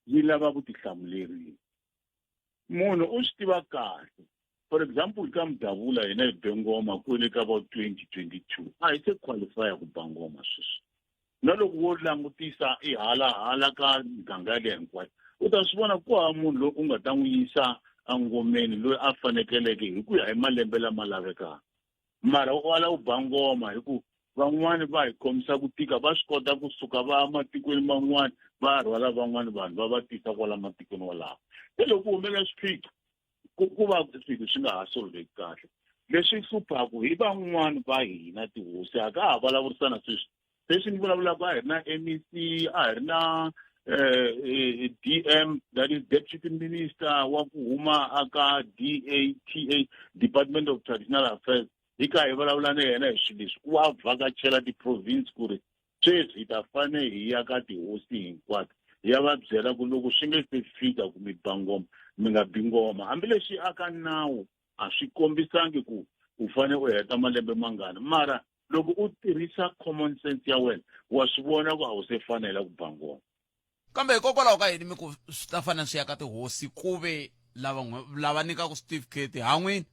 yi lava vutihlamuleri munhu u swi tiva kahle for example ka Mdavula hina hi bengoma kwele ka about 2022 a hi se qualify ku bangoma sweswi na loko wo langutisa i hala ka miganga leyi hinkwayo u ta swi vona ku ha munhu loyi u nga ta n'wi yisa angomeni loyi a fanekeleke hi ku ya hi malembe lama lavekaka mara u ala u bangoma hi ku van'wani va hi khomisa ku tika va swi kota kusuka va matikweni man'wani va rhwala van'wani vanhu va va tisa kwala matikweni walawo se loko humelela swiphiqo ku va swilo swi nga ha solveki kahle leswi hluphaku hi van'wani va hina tihosi a ka ha vulavurisana sweswi leswi ni vulavulaka a hi ri na MEC a hi ri na DM that is Deputy Minister wa ku huma aka DATA Department of Traditional Affairs hi ka hi vulavula na yena hi swilo leswi ku va vhakachela ti-province ku ri sweswi hi ta fane hi ya ka tihosi hinkwato hi ya va byela ku loko swi nge se fika ku mi bangoma mi nga bingoma hambileswi aka nawu a swi kombisangi ku u fane u heta malembe mangani mara loko u tirhisa common sense ya wena wa swi vona ku a wu se fanela ku bangoma kambe hikokwalaho ka yini mi ku swi ta fana swi ya ka tihosi ku ve lava nyikaka certificate han'wini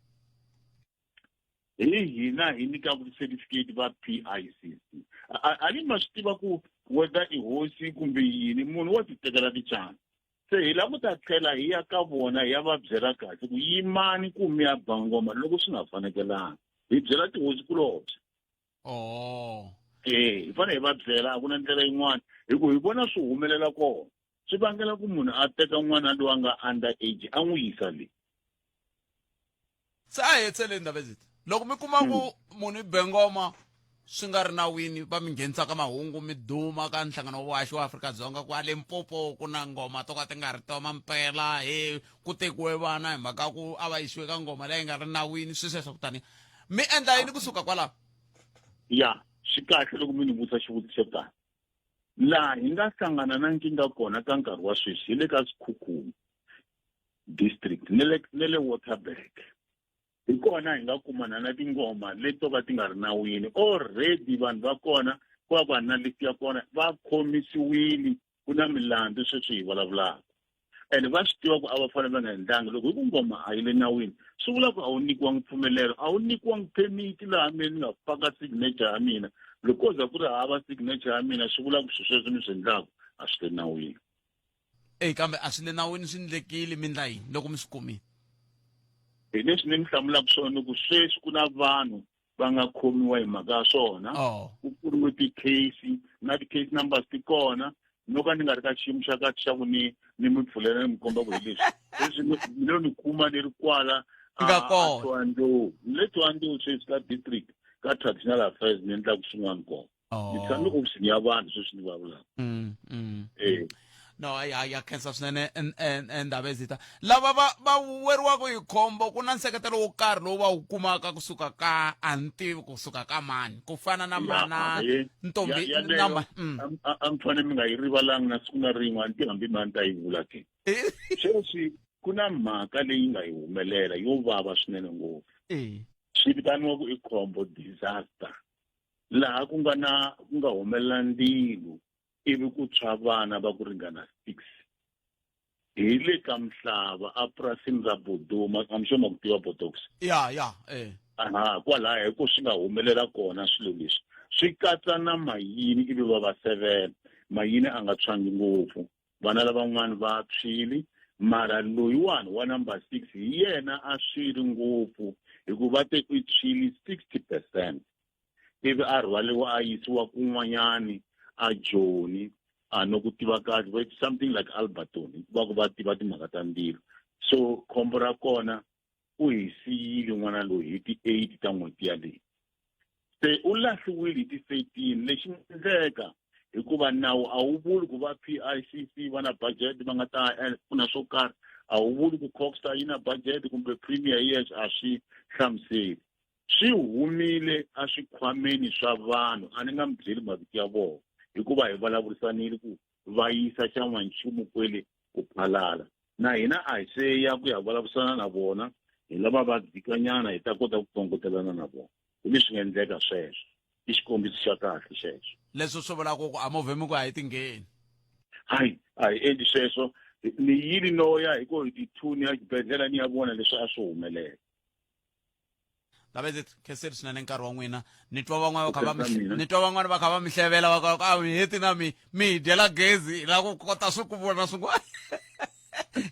hi hina hi nyikaka certificate va PICC a ni ma swi tiva ku whether i hosi kumbe yini munhu wa ti tekela ticana se hi lava ku ta tlhela hi ya ka vona hi ya va byela kahle ku yimani ku mi ya bangoma loko swi nga fanekelanga hi byela tihosi kulobye hi fanele hi va byela a ku na ndlela yin'wana hi ku hi vona swi humelela kona swi vangela ku munhu a teka n'wana loyi a nga under age a n'wi yisa le se a hi hetseleni Ndabezitha loko mi kuma ku munhu i bengoma swi nga ri nawini va mi nghenisaka mahungu mi duma ka nhlangano wa vuhaxi wa Afrika-Dzonga ku a Limpopo ku na ngoma to ka ti nga ri toma mpela ku tekiwe vana hi mhaka ku a va yisiwe ka ngoma leyi nga ri nawini swi sweswo kutani mi endla yini kusuka kwalaho ya swi kahle loko mi ni vutisa xivutiso tani laha hi nga hlangana na nkingha kona ka nkarhi wa sweswi hi le ka Sekhukhune district ne le Waterberg hi kona hi nga kumana na tingoma leti to ka ti nga ri nawini already vanhu va kona ku va na listi ya kona va khomisiwile ku na milandzu sweswi hi vulavulaka and va swi tiva ku a va fanele va nga endlangi loko hi ku ngoma a yi le nawini swi vula ku a wu nyikiwangi mpfumelelo a wu nyikiwangi permit laha mina ni nga faka signature ya mina loko za ku ri hava signature ya mina swi vula ku swi sweswi ni swi endlaku a swi le nawini kambe a swi le nawini swi endlekile mi ndla yini loko mi swi kumile hi leswi ni hlamulaka swona ku sweswi ku na vanhu va nga khomiwa hi mhaka ya swona ku pfuriwe ti-case na ti-case numbers ti kona no ka ni nga ri ka xiyimo xa kahle xa ku ni mi pfulela ni mi komba ku hi leswi leswi ni kuma ni ri kwala le Thohoyandou sweswi ka district ka traditional affairs ni endlaku swin'wana kona ni tshame ofisini ya vanhu sweswi ni vulavulaka no ya khensa swinene Ndabezitha lava va weriwaka hi khombo ku na nseketelo wo karhi lowu va wu kumaka kusuka ka a ni tivi kusuka ka mani ku fana na mana ntombi na a mi fanele mi nga yi rivalangi na siku na rin'we anti hambi mani ta yi vula ke sweswi ku na mhaka leyi nga yi humelela yo vava swinene ngopfu swi vitaniwa ku i khombo disaster laha ku nga humelela ndzilo ivi ku tshwa vana va ku ringana 6 hi le ka Mhlava a purasini ra Bodoma I'm sure ma ku tiva Botox kwalaha hi ku swi nga humelela kona swilo leswi swi katsa na Mayini ivi va va 7 Mayini a nga tshwangi ngopfu vana lavan'wana va tshwili mara loyiwani wa number 6 hi yena a swiri ngopfu hikuva te u tshwili 60% ivi a rhwaliwa a yisiwa kun'wanyani a Joni no ku tiva kahle but something like Alberton va ku va tiva timhaka ta ndzilo so khombo ra kona u hi siyile n'wana loyi hi ti 8 ta n'hweti yaleyi se u lahliwile hi ti 13 lexi endleka hikuva nawu a wu vuli ku va PICC va na budget va nga ta pfuna swo karhi a wu vuli ku Coxstar yi na budget kumbe Premier Years a swi hlamuseli swi humile a swikhwameni swa vanhu a ni nga mi byeli mavito ya vona hikuva hi vulavurisanile ku va yisa xa n'wanchumu kwele ku phalala na hina a hi se ya ku ya vulavurisana na vona hi lava va dzikanyana hi ta kota ku tongotelana na vona hi leswi nga endleka sweswo i xikombiso xa kahle xexo leswi swi vulaka ku a movhemi ku a hi tingheni hayi a hi endli sweswo ni yili noya hi ku hi tithuni ya xibedhlele ni ya vona leswi a swi humelela Ndabezitha kheseri swinene nkarhi wa n'wina ni twa van'wana va kha va mi hlevela va ka a mi heti na mi hi dyela gezi la ku kota swi ku vona swin'wana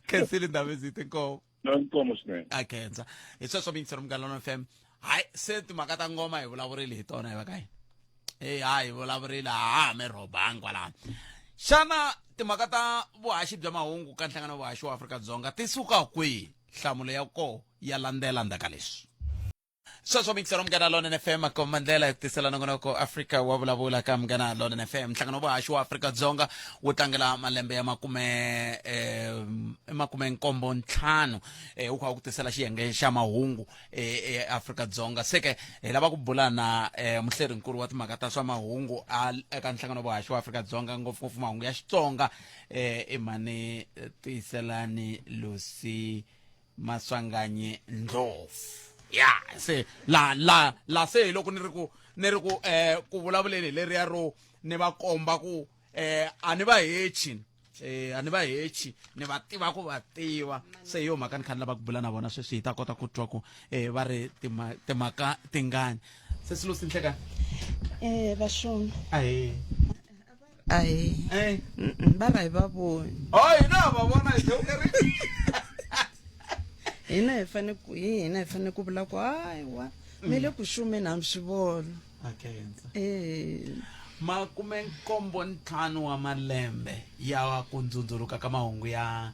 khesile Ndabezitha inkomo swinene a khensa hi sweswo mingisero Munghana FM hayi se timhaka ta ngoma hi vulavurile hi tona hi va ka hina hayi hi vulavurile mi rhobanga kwalano xana timhaka ta vuhaxi bya mahungu ka nhlangano wa vuhaxi wa Afrika-Dzonga ti suka kwihi nhlamulo ya ko ya landzela ndzhaka leswi sweswo mingisero Munghana Lonene FM akomandlela hi ku tisela nongonoko Africa wa vulavula ka Munghana Lonene FM nhlangano wa vuhaxi wa Afrika-Dzonga wu tlangela malembe ya makume nkombo ntlhanu wu kha ku tisela xiyenge xa mahungu Afrika-Dzonga seke hi lava ku bula na muhlerinkulu wa timhaka ta swa mahungu eka nhlangano wa vuhaxi wa Afrika-Dzonga ngopfungopfu mahungu ya Xitsonga i mhani Tiyiselani Lucy Maswanganye Ndlovu. Ya se la se loko ni ri ku vulavuleni leri ya ro ni va komba ku ani va hechi ani va hechi ni va tiva ku va tiva se yo mhaka ni kha ni lava ku bula na vona sweswi hi ta kota ku twa ku va ri timhaka tingani se silo si nhlekani Vashona ahe va va hi va voni hina va vona hi tlhewukeri hina hi fane ku vula ku hayiwa mi le ku shumeni hambi swi vona makume nkombo ntlhanu wa malembe ya ku ndzundzuluka ka mahungu ya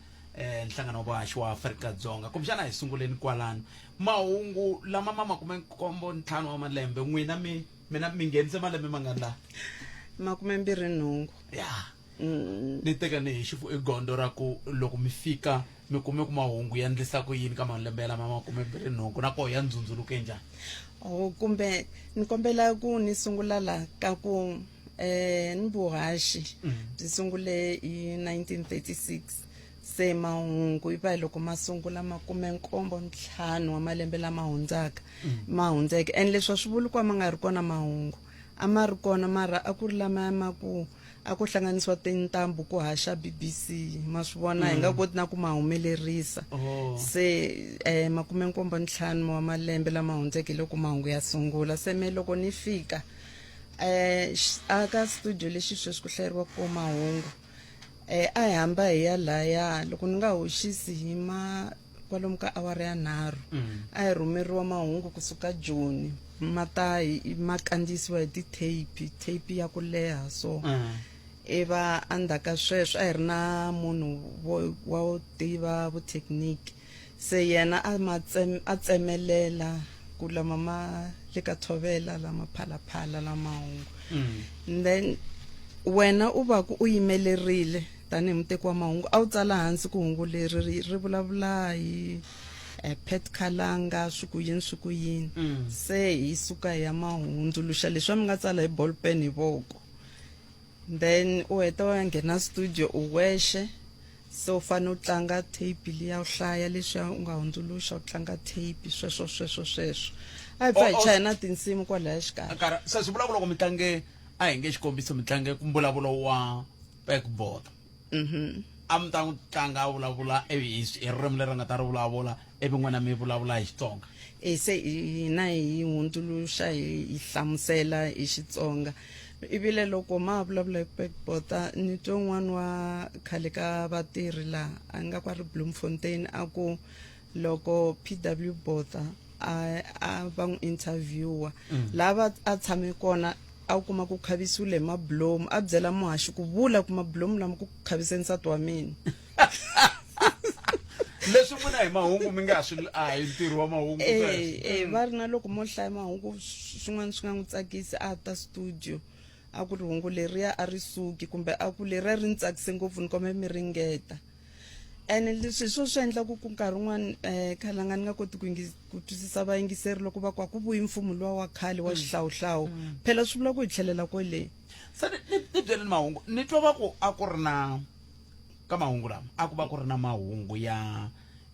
nhlangano wa vuhaxi wa Afrika-Dzonga kumbexana hi sunguleni kwalano mahungu lama makume nkombo ntlhanu wa malembe n'wina mina mi nghenise malembe mangani laha 28 ya ni teka ni hi xifu egondo ra ku loko mi fika mi kume ku mahungu ya ndlisa ku yini ka malembe lama 28 na ko ya ndzundzuluke njhani kumbe ni kombela ku ni sungula la ka ku ni vuhaxi byi sungule hi 1936 se mahungu iva loko ma sungula 75 wa malembe lama hundzaka ma hundzeke and leswi swi vula ku ma nga ri kona mahungu a ma ri kona mara a ku ri lama ma ku a ku hlanganisiwa tintambu ku haxa BBC ma swi vona hi nga koti na ku ma humelerisa se 75 wa malembe lama hundzeke loko mahungu ya sungula se me loko ni fika aka studio lexi sweswi ku hlayeriwa ko mahungu a hi hamba hi ya laya loko ni nga hoxisi hi kwalomu ka awara ya 3 a hi rhumeriwa mahungu kusuka Joni ma kandziyisiwa hi tape ya ku leha so eva andaka sweswo a hi ri na munhu wo tiva vuthekiniki se yena a tsemelela ku lama ma le ka thovela lama phalaphala la mahungu then wena u va ku u yimelerile tanihi muteki wa mahungu a wu tsala hansi ku hungu leri ri vulavula hi Pet Khalanga swiku yini se hi suka hi ya mahundzuluxa leswi mi nga tsala hi ball pen hi voko then u heta wa nghena studio u wexe so u fane u tlanga tape liya u hlaya leswi u nga hundzuluxa u tlanga tape sweswo a hi pfa hi chayina tinsimu kwalaya xikarhi se swi vula ku loko mi tlange a hi nge xikombiso mi tlange ku mbulavulo wa backboard a mi ta n'wi tlanga a vulavula hi ririmi leri nga ta ri vulavula ivi n'wina mi vulavula hi Xitsonga se hina hi hundzuluxa hi hlamusela hi Xitsonga ivile loko ma vulavula hi backboard ni twe n'wana wa khale ka vatirhi laha a nga kwa ri Bloemfontein a ku loko PW Botha a va n'wi interviewa lava a tshame kona a wu kuma ku khavisiwile mablomu a byela muhaxi ku vula ku mablomu lama ku khaviseni nsati wa mina leswi n'wina hi mahungu mi nga swi hi ntirho wa mahungu va ri na loko mo hlaya mahungu swin'wana swi nga n'wi tsakisi a ta studio a ku ri hungu leriya a ri suki kumbe a ku leriya ri ni tsakise ngopfu ni kombe mi ringeta ene leswi swi endla ku nkarhi wun'wana Khalanga ni nga koti ku twisisa vayingiseri loko va ku ku vuyi mfumo luwa wa khale wa xihlawuhlawu phela swi vula ku hi tlhelela kwele se ni byeleni mahungu ni twa va ku a ku ri na ka mahungu lama a ku va ku ri na mahungu ya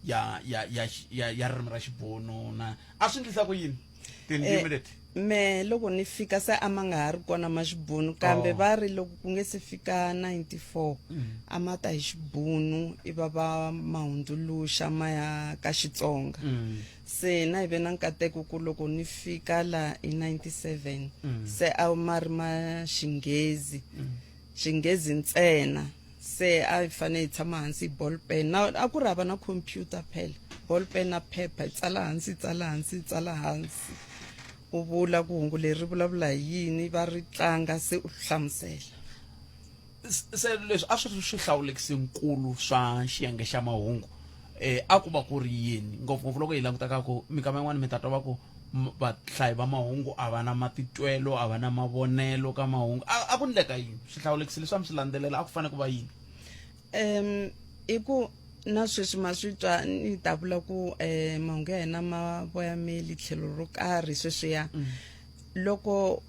ririmi ra Xibunu na a swi endlisa ku yini tindzimi leti me loko ni fika se a ma nga ha ri kona ma Xibunu kambe va ri loko ku nge se fika 94 a ma ta hi Xibunu i va ma hundzuluxa ma ya ka Xitsonga se na hi ve na nkateko ku loko ni fika la hi 97 se a ma ri ma Xinghezi ntsena se a hi fane hi tshama hansi hi ball pen a ku ri hava na computer phela ball pen na phepha hi tsala hansi u vula ku hungu leri vulavula hi yini va ri tlanga se u hlamusela se leswi a swi ri swihlawulekisikulu swa xiyenge xa mahungu a ku va ku ri yini ngopfungopfu loko hi langutaka ku mikama yin'wana mi ta twa va ku vahlayi va mahungu a va na matitwelo a va na mavonelo ka mahungu a ku ndleka yini swihlawulekisi leswi a mi swi landzelela a ku fanele ku va yini i ku na sweswi ma swi twa ni ta vula ku mahungu ya hina ma voyameli tlhelo ro karhi sweswiya loko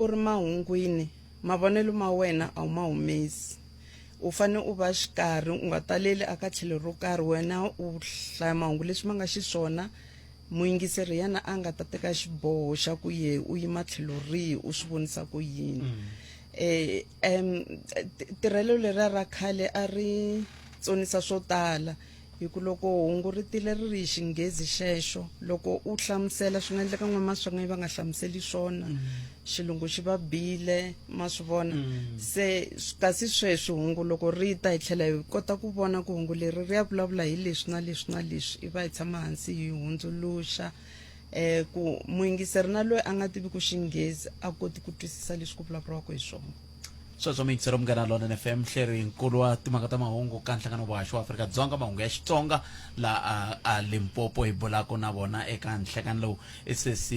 u ri mahungwini mavonelo ma wena a wu ma humesi u fane u va xikarhi u nga taleli aka tlhelo ro karhi wena u hlaya mahungu leswi ma nga xiswona muyingiseri yana a nga ta teka xiboho xa ku ye u yima tlhelo rihi u swi vonisa ku yini tirhelo leriya ra khale a ri tsonisa swo tala hi ku loko hungu ri tile ri ri hi xinghezi xexo loko u hlamusela swi nga endleka n'wamaswangi va nga hlamuseli swona xilungu xi va bile ma swi vona se kasi sweswi hungu loko ri ta hi tlhela hi kota ku vona ku hungu leri ri ya vulavula hi leswi na leswi na leswi i va hi tshama hansi hi hundzuluxa ku muyingiseri na loyi a nga tivi ku xinghezi a koti ku twisisa leswi ku vulavuriwaka hi swona sweswo miyingiseri Munghana Lonene FM hleri nkulu wa timhaka ta mahungu ka nhlangano vuhaxi wa Afrika-Dzonga mahungu ya Xitsonga la a Limpopo hi bulaka na vona eka nhlangano lowu SSC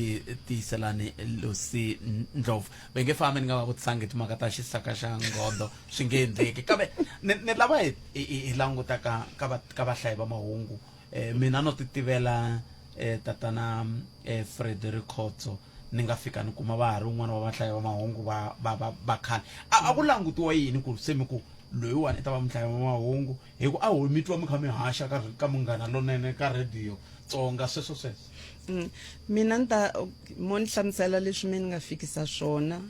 tiyiselani Lucy Ndlovu va nge fambi ni nga va vutisangi timhaka ta xisaka xa ngondo swi nge endleki kambe ni lava hi languta ka vahlayi va mahungu mina no titivela tatana Frederick Khotso ni nga fika ni kuma va ha ri un'wana wa vahlayi va mahungu va khale a ku langutiwa yini ku se mi ku loyiwani i ta va muhlayi wa mahungu hi ku a mi twa mi kha mi haxa ka Munghana Lonene ka radio Tsonga sweswo mina ni ta mo ni hlamusela leswi mi ni nga fikisa swona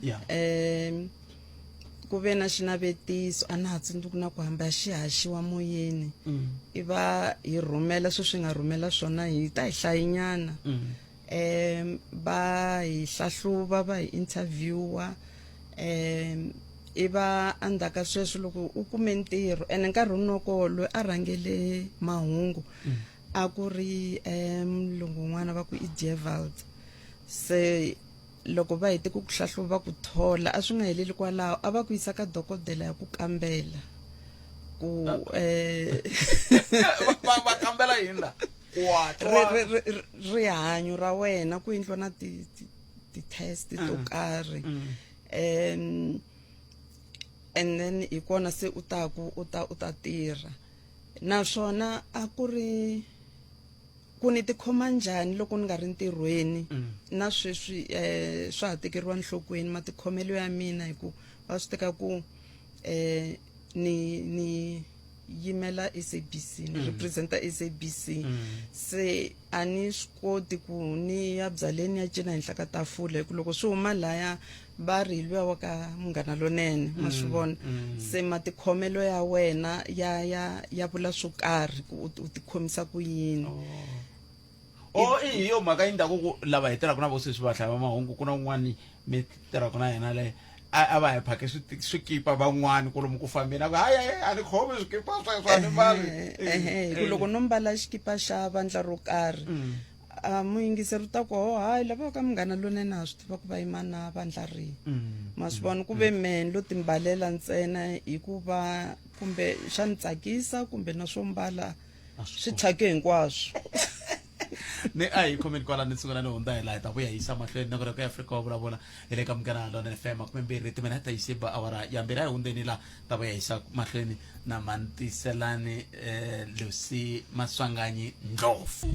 ku ve na xinavetiso a na ha tsundzuki na ku hamba xi haxiwa moyeni i va hi rhumela sweswi nga rhumela swona hi ta hi hlayinyana va hi hlahluva va hi interviewa i va andaka sweswo loko u kume ntirho ene nkarhi unoko loyi a rhangele mahungu a ku ri mulungu un'wana va ku i Dievald se loko va hete ku hlahluva ku thola a swi nga heleli kwalaho a va ku yisa ka dokodela ya ku kambela ku va kambela yini la rihanyo ra wena ku endliwa na ti-test to karhi and then hi kona se u ta tirha naswona a ku ri ku ni tikhoma njhani loko ni nga ri ntirhweni na sweswi swa ha tekeriwa nhlokweni matikhomelo ya mina hi ku va swi teka ku ni yimela SABC ni representa SABC se a ni swi koti ku ni ya byaleni ya cina henhla ka tafula hi ku loko swi huma laya va ri luya wa ka Munghana Lonene ma swi vona se matikhomelo ya wena ya vula swo karhi ku u tikhomisa ku yini i yo mhaka yi ndhaku ku lava hi tirhaka na vo sweswi vahlayi va mahungu ku na un'wani mi tirhaka na yena le a va hi phake swikipa van'wani ku lomu ku fambeni a ku hayi a ni khomi swikipa sweswo a ni mbali ku loko no mbala xikipa xa vandla ro karhi muyingiseri u ta ku hayi lava ka Munghana Lonene a swi tiva ku va yima na vandla rihi ma swi vona ku ve mehe lo timbalela ntsena hikuva kumbe xa ni tsakisa kumbe na swo mbala swi thyake hinkwaswo ni a hi khomeni kwala ni sungula ni hundza hi laha hi ta vuya hi yisa mahlweni na ku ri ka Afrika wa vulavula hi le ka Munghana Lonene FM 12 timinete yi siba awara ya mbirhi a hi hundzeni laha ta vuya hi yisa mahlweni na Mantiselani Lucy Maswanganyi Ndlovu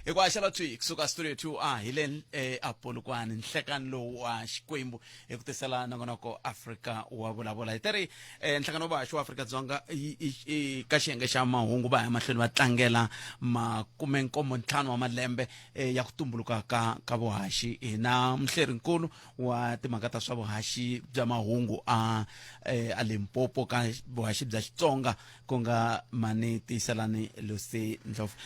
hi ku haxela twi kusuka studio 2 hi le Polokwane nhlekani lowu wa Xikwembu hi ku tisela nongonoko Afrika wa vulavula hi teri nhlangano vuhaxi wa Afrika-Dzonga ka xiyenge xa mahungu va ya mahlweni va tlangela 75 wa malembe ya ku tumbuluka ka vuhaxi hina muhlerinkulu wa timhaka ta swa vuhaxi bya mahungu a Limpopo ka vuhaxi bya Xitsonga ku nga Mantiselani Lucy Ndlovu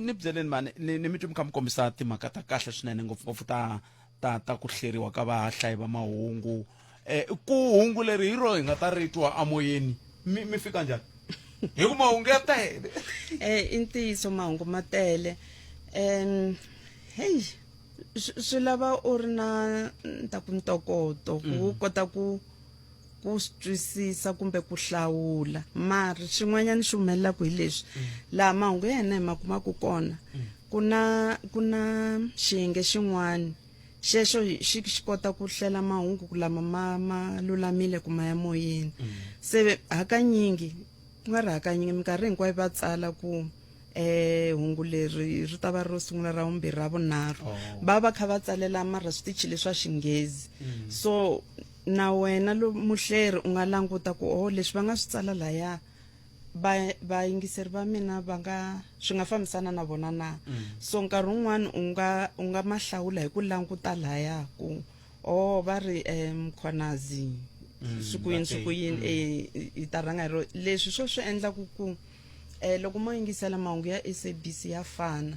ni byeleni mani ni mi twi mi kha mi kombisa timhaka ta kahle swinene ngopfungopfu ta ku hleriwa ka vahlayi va mahungu ku hungu leri hi ro hi nga ta ritwa amoyeni mi fika njhani hi ku mahungu ya tele i ntiyiso mahungu ma tele hey swi lava u ri na ntokoto ku kota ku twisisa kumbe ku hlawula mara xin'wanyana xi humelelaku hi leswi laha mahungu ya hina hi makumaku kona ku na xiyenge xin'wana xexo xi kota ku hlela mahungu ku lama ma lulamile ku ma ya moyeni se hakanyingi ku nga ri hakanyingi minkarhi hinkwayo va tsala ku hungu leri ri ta va ro sungula ra vumbirhi ra vunharhu va kha va tsalela mara switichi leswa xinghezi so na wena muhleri u nga languta ku leswi va nga swi tsala laya vayingiseri va mina swi nga fambisana na vona na so nkarhi wun'wana u nga mahlawula hi ku languta laya ku va ri Mkhwanazi swikuyini i ta rhanga leswi swi endla ku loko mo yingisela mahungu ya SABC ya fana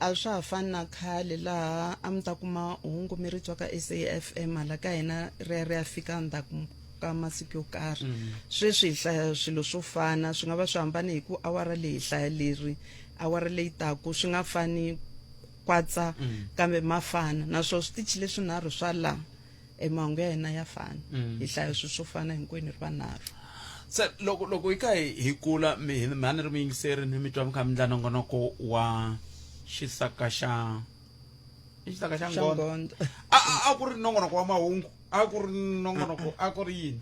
a swa ha fani na khale laha a mi ta kuma hungu mi ri twa ka SAFM hala ka hina ri ya fika ndzhaku ka masiku yo karhi sweswi hi hlaya swilo swo fana swi nga va swi hambane hi ku awara leyi hlaya leri awara leyi taku swi nga fani kwatsa kambe mafana naswona switichi leswinharhu swa la mahungu ya hina ya fana hi hlaya swilo swo fana hinkwenu ri vanharhu se loko hi kha hi kula mhani ri muyingiseri ni mi twa mi kha mi ndla nongonoko wa xisaka xa ngondo a ku ri nongonoko wa mahungu a ku ri nongonoko a ku ri yini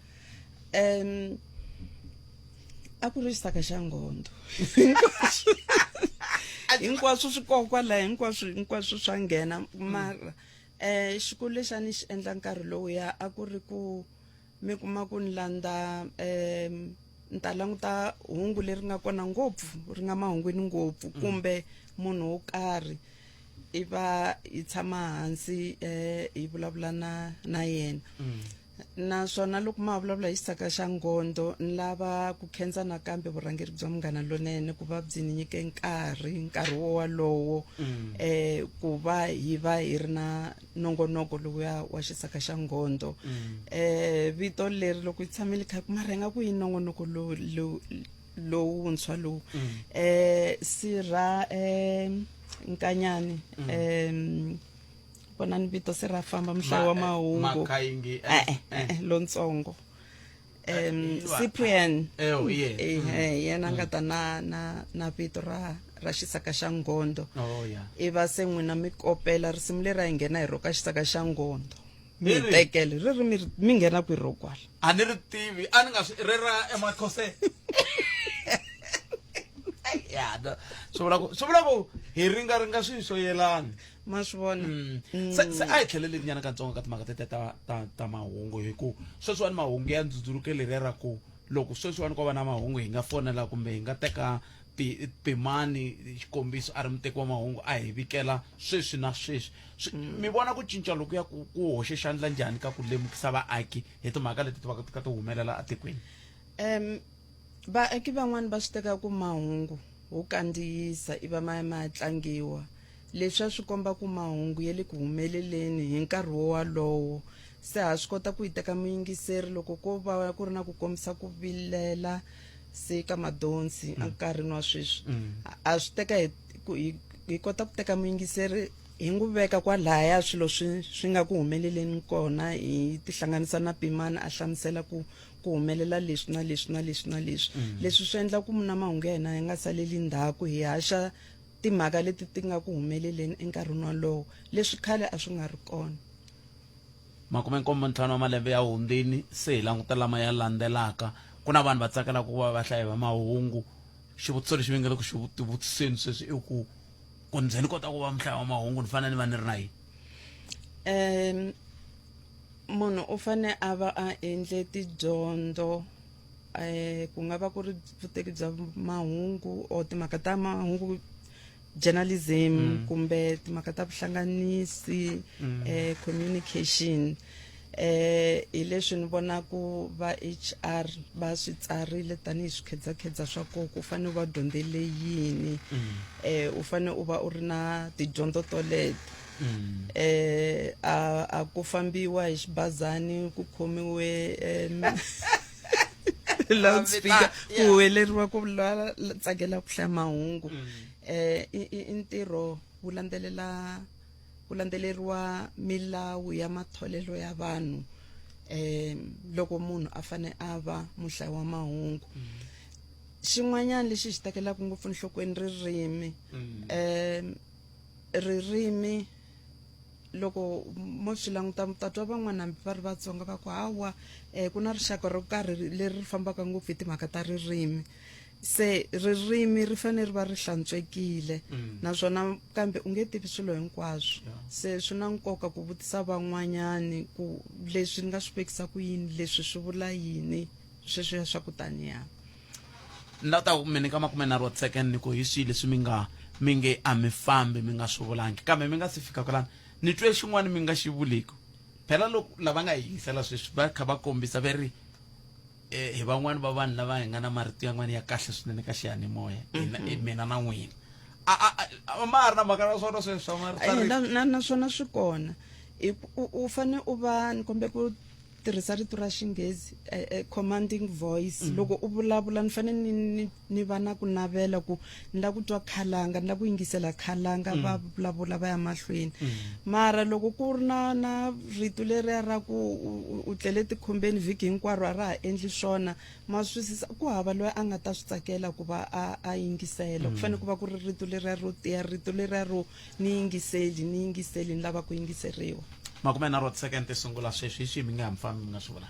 a ku ri xisaka xa ngondo hinkwaswo swi koho kwalaha hinkwaswo swa nghena mara xikulu lexi a ni xi endla nkarhi lowuya a ku ri ku mi kuma ku ni landza ni ta languta hungu leri nga kona ngopfu ri nga mahungwini ngopfu kumbe munhu wo karhi i va hi tshama hansi hi vulavula na yena naswona loko ma vulavula hi xisaka xa ngondo ni lava ku khensa nakambe vurhangeri bya Munghana Lonene ku va byi ni nyike nkarhi wo walowo ku va hi ri na nongonoko lowuya wa xisaka xa ngondo vito leri loko hi tshamile kha ku marenga ku yi nongonoko lowuntshwa lowu Sirha Nkanyani kona ni vito se ra famba mhlawa mahungu lontsongo Cyprian yena nga ta na vito ra xisaka xa ngondo i va se n'wina mi kopela risimu leri a hi nghena hi ro ka xisaka xa ngondo mi tekele mi nghena kwi ro kwala a ni ri tivi a ni nga ri ra emakhose swi vula ku hi ringa swilo swo yelana ma swi vona se a hi tlheleleni nyana katsongo ka timhaka ta mahungu hi ku sweswiwani mahungu ya ndzudzuluke leriya ra ku loko sweswiwani ko va na mahungu hi nga fonela kumbe hi nga teka pimani xikombiso a ri muteki wa mahungu a hi vikela sweswi na sweswi mi vona ku cinca loko ya ku hoxe xandla njhani ka ku lemukisa vaaki hi timhaka leti ti va ka ti humelela etikweni vaaki van'wani va swi teka ku mahungu wo kandziyisa i va ma tlangiwa leswi a swi komba ku mahungu ya le ku humeleleni hi nkarhi wolowo se ha swi kota ku hi teka muyingiseri loko ko va ku ri na ku kombisa ku vilela se ka madonsi enkarhini wa sweswi a swi teka hi kota ku teka muyingiseri hi n'wi veka kwalaya swilo swi nga ku humeleleni kona hi tihlanganisa na pimana a hlamusela ku humelela leswi na leswi na leswi na leswi leswi swi endla ku na mahungu ya hina hi nga saleli ndzhaku hi haxa timhaka leti ti nga ku humeleleni enkarhini walowo leswi khale a swi nga ri kona 75 wa malembe ya hundzini se hi languta lama ya landzelaka ku na vanhu va tsakela ku va vahlayi va mahungu xivutiso lexi mi nga le ku xi vutiseni sweswi i ku ndzi ni kota ku va muhlayi wa mahungu ni fanele ni va ni ri na yini munhu u fane a va a endle tidyondzo ku nga va ku ri vuteki bya mahungu or timhaka ta mahungu journalism kumbe timhaka ta vuhlanganisi communication hi leswi ni vona ku va HR va swi tsarile tanihi swikhedzakhedza swa ko ku fanele va dyondzele yini u fanele u va u ri na tidyondzo toleto a ku fambiwa hi xibazani ku khomiwe loudspeaker ku heleriwa ku tsakela ku hlaya mahungu i ntirho wu landzeleriwa milawu ya matholelo ya vanhu loko munhu a fane a va muhlayi wa mahungu xin'wanyana lexi xi tekelaka ngopfu nhlokweni ririmi loko mo swi languta mutatwa van'wana hambi va ri vatsonga va ku hawa ku na rixaka ro karhi leri fambaka ngopfu hi timhaka ta ririmi se ririmi ri fanele ri va ri hlantswekile naswona kambe u nge tivi swilo hinkwaswo se swi na nkoka ku vutisa van'wanyani ku leswi ni nga swi vekisa ku yini leswi swi vula yini sweswiya swa ku taniya ni la ta mi nyika 30 second ni ku hi swihi leswi mi nge a mi fambi mi nga swi vulangi kambe mi nga si fika kwalani ni twe xin'wana mi nga xi vuliku phela loko lava nga yingisela sweswi va kha va kombisa veri hi van'wani va vanhu lava hi nga na marito yan'wana ya kahle swinene ka xiyanimoya mina na n'wina ma ha ri na mhaka na swona sweswo naswona swi kona u fane u va ni kombe ku tirhisa rito ra xinghezi commanding voice loko u vulavula ni fane ni va na ku navela ku ni la ku twa khalanga ni la ku yingisela khalanga va vulavula va ya mahlweni mara loko ku ri na rito leriya ra ku u tlele tikhumbeni vhiki hinkwaro a ra ha endli swona ma swisisa ku hava loyi a nga ta swi tsakela ku va a yingisela ku fanele ku va ku ri rito leriya ro tiya rito leriya ro ni yingiseli ni lava ku yingiseriwa 30 second sungula sweswi hi swihi mi nga mfambi mi nga swi vula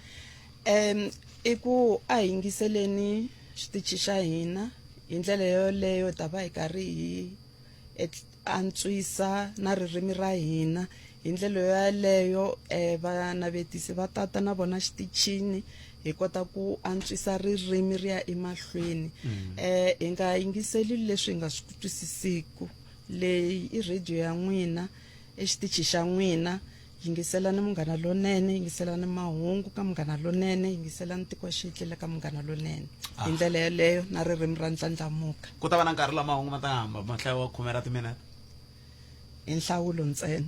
i ku a hi yingiseleni xitichi xa hina hi ndlela yoleyo ta va hi karhi hi antswisa na ririmi ra hina hi ndlela yoleyo vanavetisi va tata na vona xitichini hi kota ku antswisa ririmi ri ya emahlweni hi nga yingiseli leswi hi nga swi twisisiku leyi i radio ya n'wina exitichi xa n'wina yingiselani Munghana Lonene yingiselani mahungu ka Munghana Lonene yingiselani Tiko Xitlele ka Munghana Lonene hi ndlela yeleyo na ririmi ra ndlandlamuka ku ta va na nkarhi la mahungu ma ta hamba mahlayo wa 10 timinete hi nhlawulo ntsena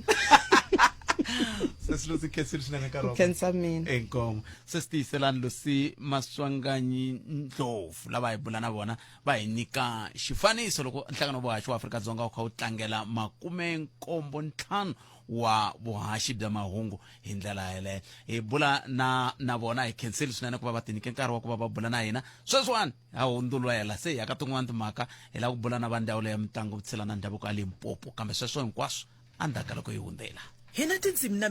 sesilusi khesile swinene ka ku khensa mina enkomo sesitiyiselani losi Maswanganyi Ndlovu lava hi bula na vona va hi nyika xifaniso loko nhlangano vuhaxi wa Afrika-Dzonga wu kha wu tlangela 75 wa vuhaxi bya mahungu hi ndlela yeleyo hi bula na vona hi khenseli swinene ku va va tinyike nkarhi wa ku va va bula na hina sweswiwani ha hundzuluwa hela se hi yaka tin'wana timhaka hi lava ku bula na va ndzawulo ya mitlangu vutshila na ndhavuko ya Limpopo kambe sweswo hinkwaswo endzhaku ka loko hi hundzela hina tindzimi na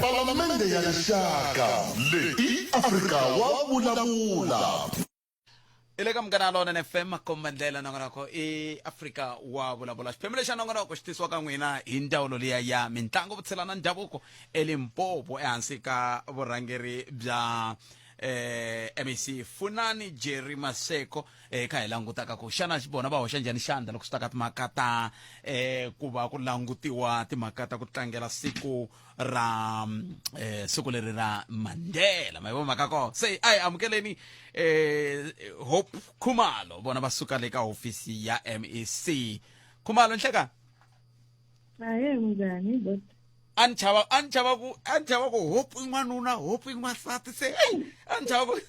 palamende ya rixaka leyi Afrika wa vulavula ile ka Munghana Lonene FM kombandlela nongonoko Afrika wa vulavula xiphemu lexa nongonoko xi tisiwa ka n'wina hi ndzawulo liya ya mitlangu vutshila na ndhavuko eLimpopo ehansi ka vurhangeri bya MEC Funani Jerry Maseko kha hi langutaka ku xana bona va hoxa njhani xandla loko swi ta ka timhaka ta ku va ku langutiwa timhaka ta ku tlangela siku leri ra Mandela ma vo mhaka ko se ai amukeleni Hope Khumalo bona va suka le ka ofisi ya MEC Khumalo nhleka munghani but anchava ku Hope in'wanuna Hope in'wansati se anchava ku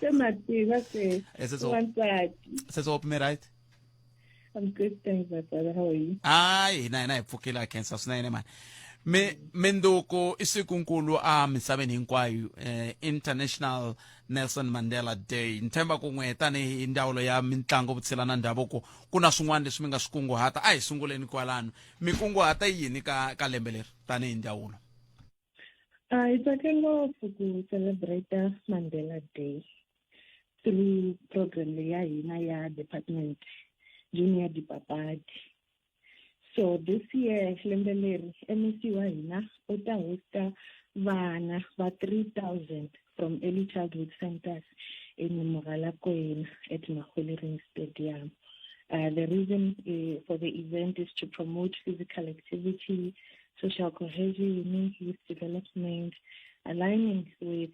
se mativa se se Hope me right I'm good, thanks, brother. How are you? Hina hi pfukela khensa swinene mani Menduku isikunkulu misaveni hinkwayo International Nelson Mandela Day nthemba ku n'we tanihi ndzawulo ya mitlangu vutshila na ndhavuko ku na swin'wana leswi mi nga swi kunguhata hi sunguleni kwalano mi kunguhata yini ka lembe leri tanihi ndzawulo Hi tsake ngopfu ku celebrate Mandela Day through program leyi ya hina ya department Junior Dipapadi. So this year lembe leri MEC wa hina u ta hosta vana va 3,000 from early childhood centers in Mogalakwena at Mahwelereng Stadium. The reason for the event is to promote physical activity, social cohesion, youth development, aligning with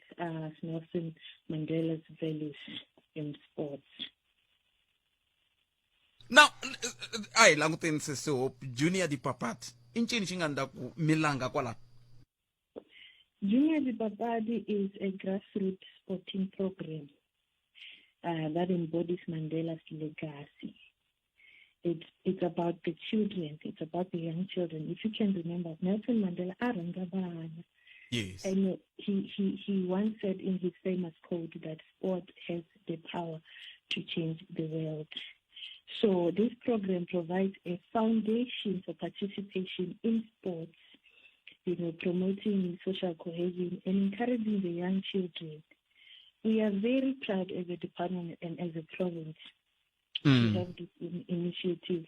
Nelson Mandela's values in sports. Now, ai languteni se Hope Junior Dipapadi incini xi nga ndla ku milanga kwala Junior Dipapadi is a grassroots sporting program that embodies Mandela's legacy. It's about the children. It's about the young children. If you can remember, Nelson Mandela arangabana. Yes. And he once said in his famous quote that sport has the power to change the world. So this program provides a foundation for participation in sports, promoting social cohesion and encouraging the young children we are very proud as a department and as a province to have this initiative,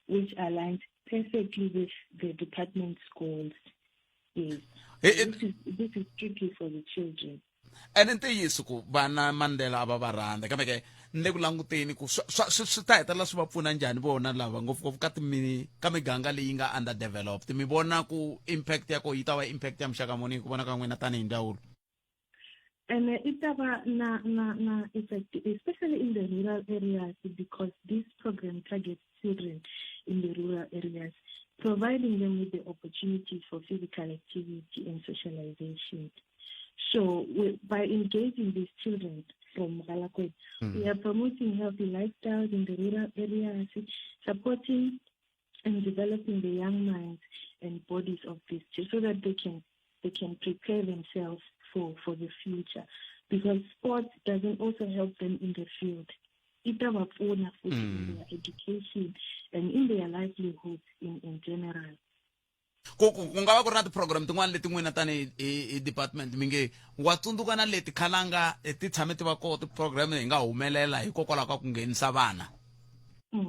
which aligns perfectly with the department's goals. Yes. This is strictly for the children. And ntiyiso ku vana Mandela ava va rhandza kambe ke ni ku languteni ku swi ta hetelela swi va pfuna njhani vona lava ngopfungopfu ka miganga leyi nga underdeveloped. Mi vona ku impact ya ko yi ta va impact ya muxaka muni ku vona ka n'wina tanihi ndzawulo? And it na effect, especially in the rural areas, because this program targets children in the rural areas, providing them with the opportunities for physical activity and socialization. So by engaging these children from Mogalakwena, we are promoting healthy lifestyles in the rural areas, supporting and developing the young minds and bodies of these children so that they can prepare themselves for the future. Because sports doesn't also help them in the field. It will in their education and in their livelihoods in general. Ku nga va ku ri na ti-program tin'wana leti n'wina tanihi department mi nge wa tsundzuka na leti khalanga ti tshame ti va koho ti-program hi nga humelela hikokwalaho ka ku nghenisa vana? We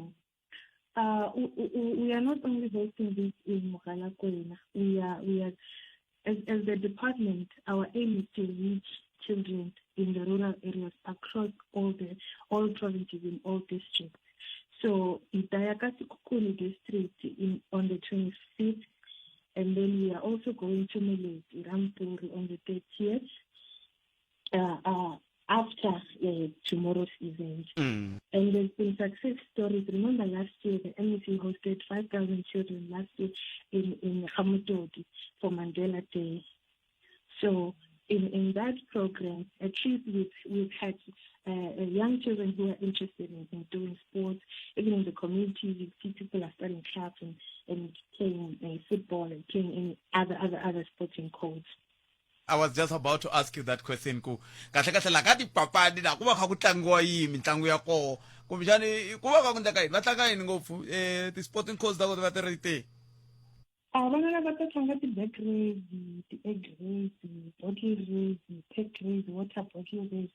are not only hosting this in Mogalakwena. We are as the department, our aim is to reach children in the rural areas across all provinces in all districts. So in Dayakati Kukuli district on the 25th, and then we are also going to Meleti, Rampuri on the 30th, after tomorrow's event. And there's been success stories. Remember last year, the MEC hosted 5,000 children last year in Hamutodi for Mandela Day. So in that program, at least we've had young children who are interested in doing sports. Even in the community, you see people are starting clubs and playing football and playing any other sporting codes. I was just about to ask you that question ku kahle la ka tipapadi la ku va kha ku tlangiwa yi mitlangu ya koho kumbexani ku va ka ku ndleka yini va tlanga yini ngopfu ti-sporting codes ta vona va ti ri te? Vana lava ta tlanga ti-back race, ti-egg race, bottle race, pet race, water bottle race,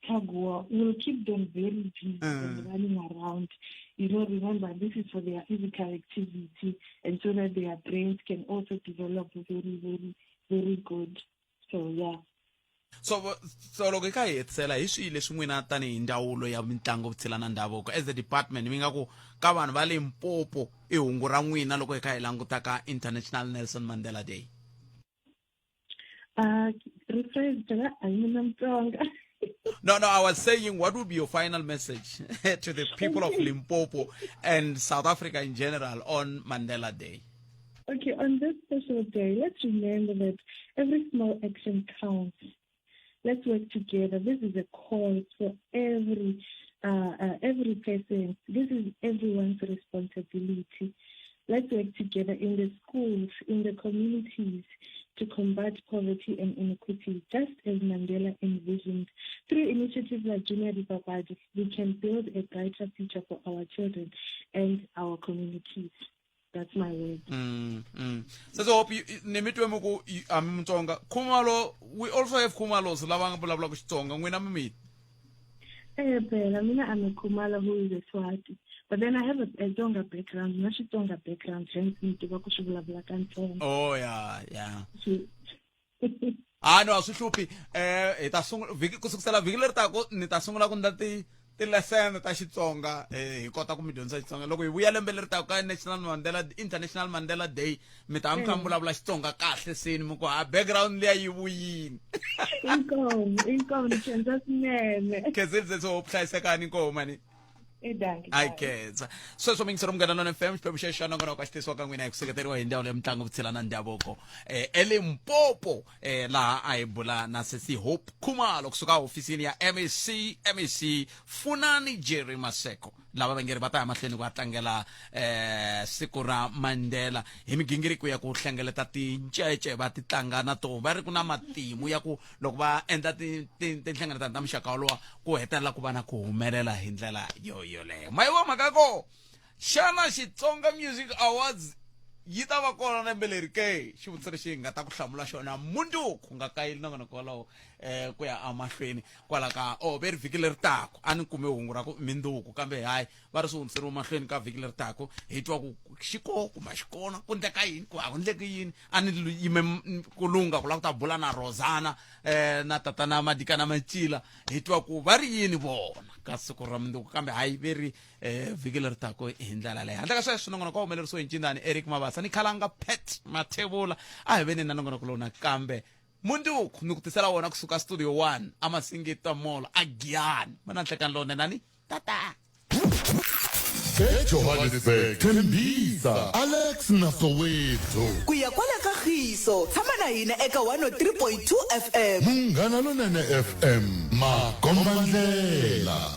tug war. We'll keep them very busy and running around. Remember, this is for their physical activity and so that their brains can also develop very, very, very good. So, yeah. So loko hi kha hi hetisela hi swihi leswi n'wina tanihi ndzawulo ya mitlangu vutshila na ndhavuko as the department mi nga ku ka vanhu va Limpopo i hungu ra n'wina loko hi kha hi languta ka International Nelson Mandela Day? No, I was saying, what would be your final message to the people of Limpopo and South Africa in general on Mandela Day? Okay, on this special day, let's remember that every small action counts. Let's work together. This is a call for every person. This is everyone's responsibility. Let's work together in the schools, in the communities, to combat poverty and inequity, just as Mandela envisioned. Through initiatives like Junior Dipapadi, we can build a brighter future for our children and our communities. That's my word. So hope nimitwe muku Mtsonga Khumalo. We also have Khumalos lava vulavula ku Xitsonga n'wina mi. Phela mina I'm a Khumalo who is a Swati. But then I have a Tonga background, not a Tonga background, hence me to go to vulavula ka Ntsonga. Oh yeah. No, asihlupi hi ta sungula vhiki kusukela vhiki leri tako ni ta sungula ku ndati ti-lesson ta Xitsonga hi kota ku mi dyondzisa Xitsonga loko hi vuya lembe leri taka ka International Mandela Day mi ta mi kha mi vulavula Xitsonga kahle seni mi ku background liya yi vuyini. Inkomo ni dyondza swinene. Khezeli so hlayisekani inkomo mani. I khensa sweswo mi ngisero Munghana Lonene FM xiphemu xa xanongonoko a xi tisiwa ka n'wina hi ku seketeriwa hi ndzawulo ya mitlangu vutshila na ndhavuko eLimpopo laha a hi bula na sesi Hope Khumalo kusuka hofisini ya MEC Funani Jerry Maseko lava va ngeri va ta ya mahlweni ku ya tlangela siku ra Mandela hi migingiriko ya ku hlengeleta tincece va ti tlanga na to va ri ku na matimu ya ku loko va endla tinhlengeletano ta muxaka wolowa ku hetelela ku va na ku humelela hi ndlela yoleyo. Mayiwa makako xana Xitsonga Music Awards yi ta va kona na lembeleri ke xivutiso lexi hi nga ta ku hlamula xona mundzuku nga kayeli nongonoko wolowo ku ya amahlweni kwala ka veri vhiki leri tako a ni kume hungu ra ku mindzuku kambe hayi va ri swi hundziseriwa mahlweni ka vhiki leri tako hi twa ku xiko kumbe xikona ku ndleka yini ku a ku ndleki yini a ni yime kulunga ku lava ku ta bula na Rozana na tatana Madika na Macila hi twa ku va ri yini vona ka siku ra mindzuku kambe hayi veri vhiki leri tako hi ndlela leyi handle ka sweswo nongonoko wa humelerisiwe hi ncindani Eric Mabasa ni khalanga Pet Mathebula a hi veni na nongonoko lowu nakambe munduku ni ku tisela wona kusuka studio 1 amasingita mall a Giyani mana nhlekani lone nani tata eJohannesburg Tembisa Alex Nasowethu kuya kwala kagiso tshama na hina eka 103.2 FM Munghana Lonene FM Magombandlela